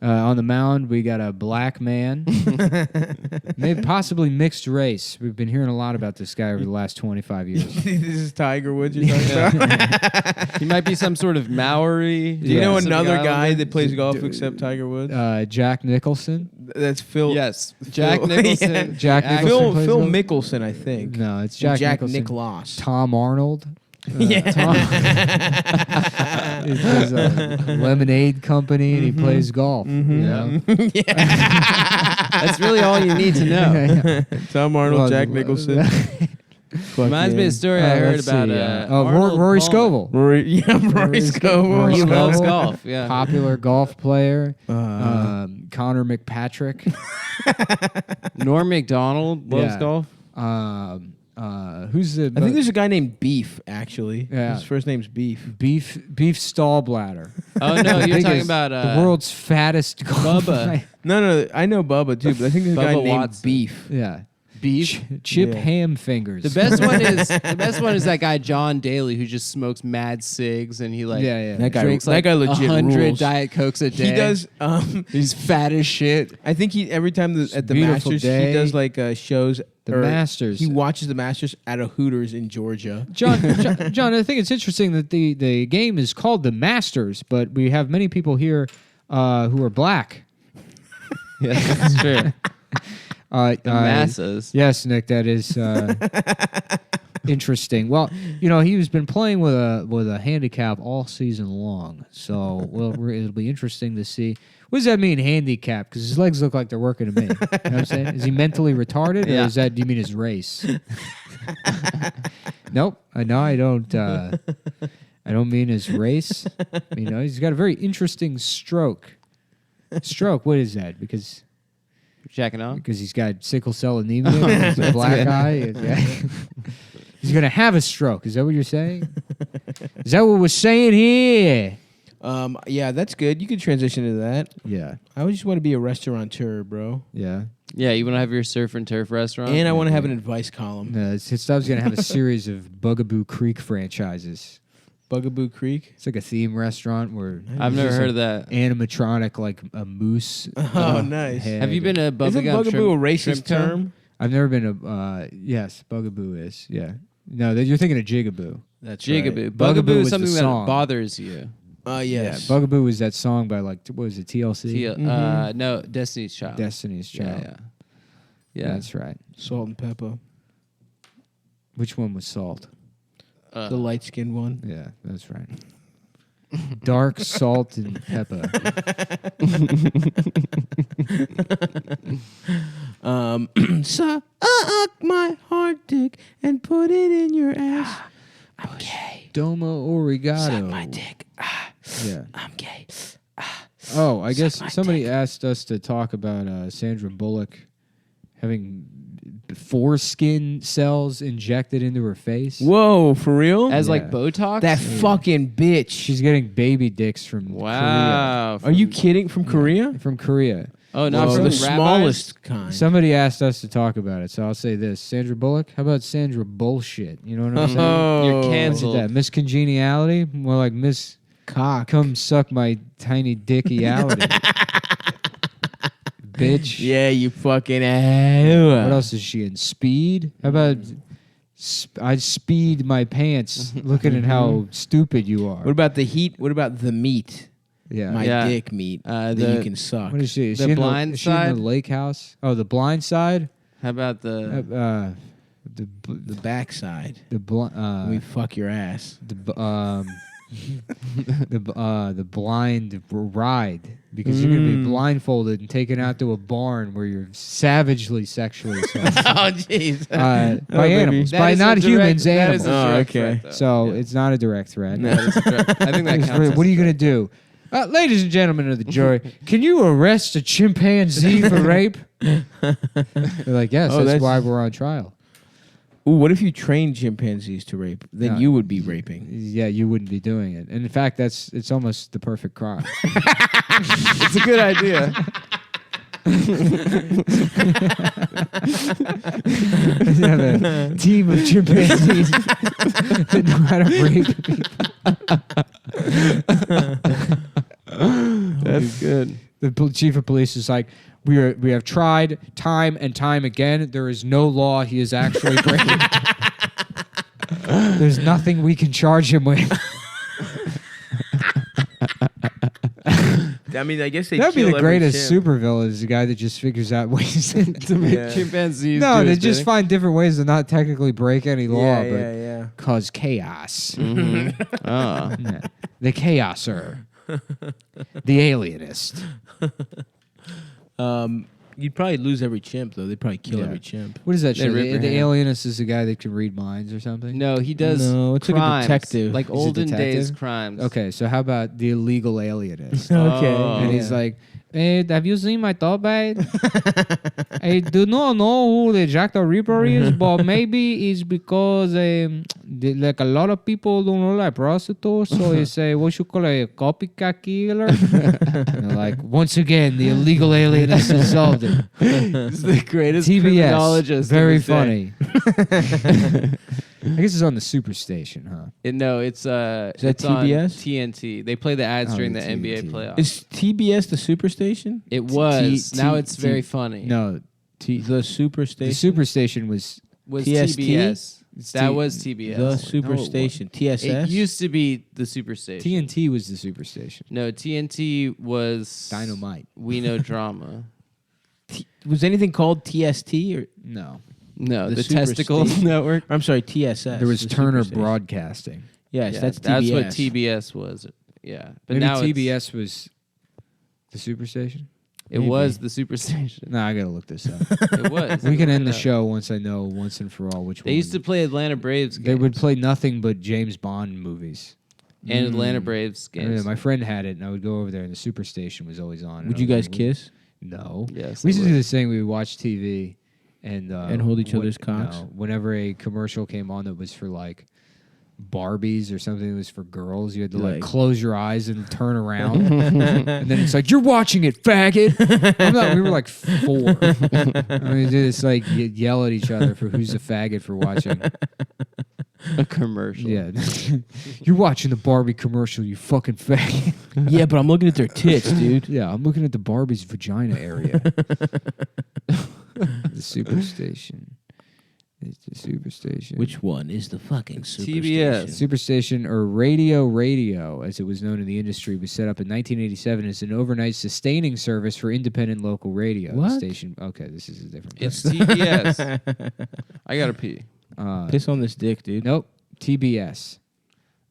on the mound. We got a black man, maybe possibly mixed race. We've been hearing a lot about this guy over the last 25 years. This is Tiger Woods you're talking about? He might be some sort of Maori. Do you know Pacific another guy Islander? that plays golf except Tiger Woods? Jack Nicholson. That's Phil. Yes. Jack Phil- Nicholson. Yeah. Jack Actor. Nicholson Phil plays Phil golf? Mickelson, I think. No, it's And Jack Jack Nicholson. Nicklaus. Tom Arnold. Yeah. Tom. He has a lemonade company and he plays golf. You know? That's really all you need to know. Tom Arnold, Well, Jack Nicholson. Reminds me of a story I heard let's about. see, Arnold Rory Palmer. Scovel. Rory Scovel. Rory He loves Scovel, golf. Yeah. popular golf player. Connor McPatrick. Norm Macdonald loves Yeah. golf. Who's the? I think there's a guy named Beef, actually. Yeah. His first name's Beef. Beef Stallbladder. Oh no, you're talking Biggest- about the world's fattest golf Bubba. player. No, I know Bubba, too, but I think there's a guy Bubba named Watson. Beef. Yeah. beef. Chip Yeah. Ham Fingers. The best one is that guy John Daly who just smokes mad cigs and he like Yeah. That guy- drinks that like guy legit 100 rules. Diet Cokes a day. He does. He's fat as shit. I think he every time at the Beautiful Masters day. he does like shows. The or Masters. He watches the Masters at a Hooters in Georgia. John, I think it's interesting that the game is called the Masters, but we have many people here who are black. Yeah, that's true. The masses. Yes, Nick, that is interesting. Well, he's been playing with a handicap all season long, so it'll be interesting to see. What does that mean, handicap? Because his legs look like they're working to me. You know what I'm saying? Is he mentally retarded, Yeah. or do you mean his race? Nope. No, I don't. I don't mean his race. He's got a very interesting stroke. Stroke. What is that? Because Jacking off. he's got sickle cell anemia. He's a black guy. Yeah. He's gonna have a stroke. Is that what you're saying? Is that what we're saying here? Yeah, that's good. You could transition to that. Yeah. I would just want to be a restaurateur, bro. Yeah. Yeah, you want to have your surf and turf restaurant? And I want to have an advice column. His stuff's gonna have a series of Bugaboo Creek franchises. Bugaboo Creek. It's like a theme restaurant where I've never heard of that. animatronic like a moose. Oh, nice. head. Have you been to Bubba Isn't Gum Bugaboo a Shrimp- racist Shrimp Town? term? I've never been to. Yes, Bugaboo is. Yeah. No, you're thinking of Jigaboo. That's Jigaboo. right. Bugaboo Bugaboo was is something the that song. bothers you. Yes. Yeah, Bugaboo was that song by what was it, TLC? No, Destiny's Child. Destiny's Child. Yeah. That's right. Salt and pepper. Which one was Salt? The light-skinned one. Yeah, that's right. Dark salt and pepper. Suck my hard dick and put it in your ass. I'm gay. Domo Origato. Suck my dick. Yeah. I'm gay. Oh, I guess my somebody asked us to talk about Sandra Bullock having foreskin cells injected into her face. Whoa, for real? As Yeah. like Botox? That fucking bitch. She's getting baby dicks from wow. Are you kidding? From Korea? Korea. From Korea. Oh, not Whoa, from the rabbis? smallest kind. Somebody asked us to talk about it, so I'll say this: Sandra Bullock. How about Sandra Bullshit? You know what I'm saying? You're What's canceled. that? Miss Congeniality? More like Miss Cock. Come Suck My Tiny Dickiality. Bitch. Yeah, you fucking What else is she in? Speed? How about I speed my pants looking at how stupid you are? What about the heat? What about the meat? Yeah. My Yeah. dick meat that the- you can suck. What is she? Is The she in Blind is she in Side? the lake house? Oh, the blind side? How about the... The backside. the We fuck your ass. the blind ride, because you're gonna be blindfolded and taken out to a barn where you're savagely sexually assaulted Oh, jeez. by animals, That by is a not direct- humans, that is animals. a direct threat, though. So it's not a direct threat. That is a direct- I think that counts. What are you gonna do? Ladies and gentlemen of the jury, can you arrest a chimpanzee for rape? They're like, yes, Oh, that's that's- why we're on trial. Ooh, what if you trained chimpanzees to rape? Then No. you would be raping. Yeah, you wouldn't be doing it. And in fact, it's almost the perfect crime. It's a good idea. You have a team of chimpanzees that know how to rape people. That's good. The chief of police is like, we have tried time and time again. There is no law he is actually breaking. There's nothing we can charge him with. I mean, I guess they That'd be the greatest supervillain, is the guy that just figures out ways to make Yeah. Chimpanzees. No, do they his just bidding. find different ways to not technically break any law, but yeah. cause chaos. Oh. Yeah. The chaoser. The alienist. You'd probably lose every chimp though. They'd probably kill Yeah. every chimp. What is that They show? rip The, your the hand. alienist is the guy that can read minds or something. No, he does. No, it's like a crimes, detective. like He's a olden days detective? crimes. Okay, so how about the illegal alienist? Okay. Oh. And he's like, hey, have you seen my top bag? I do not know who the Jack the Ripper is, but maybe it's because like a lot of people don't know like prostitutes, so it's what you call a copycat killer. And they're like, once again, the illegal alienist has solved it. He's the greatest TBS, criminologist. very of his day. funny. I guess it's on the Superstation, huh? No, it's that it's on TBS? TNT. They play the ads Oh, during the the NBA TNT. playoffs. Is TBS the Superstation? It was. T- Now T- it's T- very funny. No, The Superstation. the Superstation was was TST? TBS. It's That T- was The TBS. Superstation. TSS. It used to be the Superstation. TNT was the Superstation. No, TNT was Dynamite. We Know Drama. Was anything called TST or? No, No, The the Testicle Superstation. Network. I'm sorry, TSS. there was the Turner Superstation. Broadcasting. Yes, Yeah, that's that's TBS. what TBS was. Yeah, but Maybe now TBS was the Superstation. it was the Superstation. No, I gotta look this up. It was. We can Look end it the up. show once I know once and for all which They one. used to play Atlanta Braves games. They would play nothing but James Bond movies. and Atlanta Braves I mean, games. my friend had it, and I would go over there, and the Superstation was always on. and Would I you was guys like, kiss? No. Yes, We used they to do would. this thing. We would watch TV and hold each other's cocks? No, whenever a commercial came on that was for like Barbies or something that was for girls, you had to like Like- close your eyes and turn around, and then it's like you're watching it, faggot. We were like 4. I mean, just like yell at each other for who's a faggot for watching. a commercial. Yeah, you're watching the Barbie commercial, you fucking faggot. Yeah, but I'm looking at their tits, dude. Yeah, I'm looking at the Barbie's vagina area. The Superstation. It's the Superstation. Which one is the fucking TBS. Superstation? Superstation, or Radio, as it was known in the industry, was set up in 1987 as an overnight sustaining service for independent local radio What? station. Okay, this is a different. It's place. TBS. I gotta pee. Piss on this dick, dude. Nope. TBS.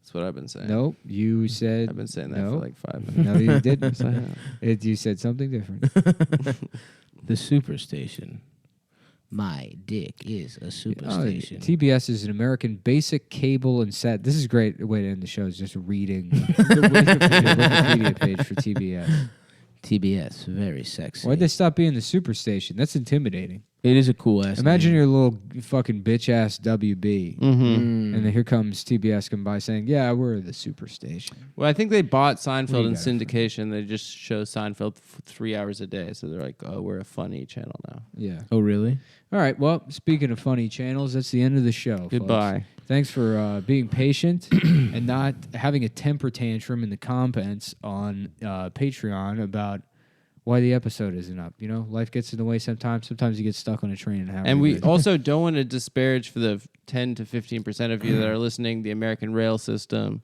That's what I've been saying. Nope. You said. I've been saying that no. for like 5 minutes. No, you didn't. Yes, I have. You said something different. The Superstation. My dick is a Oh, superstation. TBS is an American basic cable and sat. This is a great way to end the show. Is just reading the Wikipedia page for TBS. TBS, very sexy. Why'd they stop being the Superstation? That's intimidating. It is a cool ass. Imagine name. your little fucking bitch ass WB, Mm-hmm. and then here comes TBS come by saying, "Yeah, we're the Superstation." Well, I think they bought What do Seinfeld you in got for me? syndication. They just show Seinfeld 3 hours a day. So they're like, oh, we're a funny channel now. Yeah. Oh, really? All right. Well, speaking of funny channels, that's the end of the show. folks. Goodbye. Thanks for being patient and not having a temper tantrum in the comments on Patreon about why the episode isn't up. You know, life gets in the way sometimes. Sometimes you get stuck on a train and have. And we also don't want to disparage for the 10 to 15% of you that are listening the American rail system.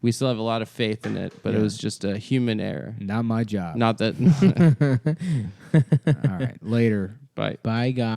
We still have a lot of faith in it, but it Yeah. was just a human error. Not my job. Not that. All right. Later. Bye. Bye, guys.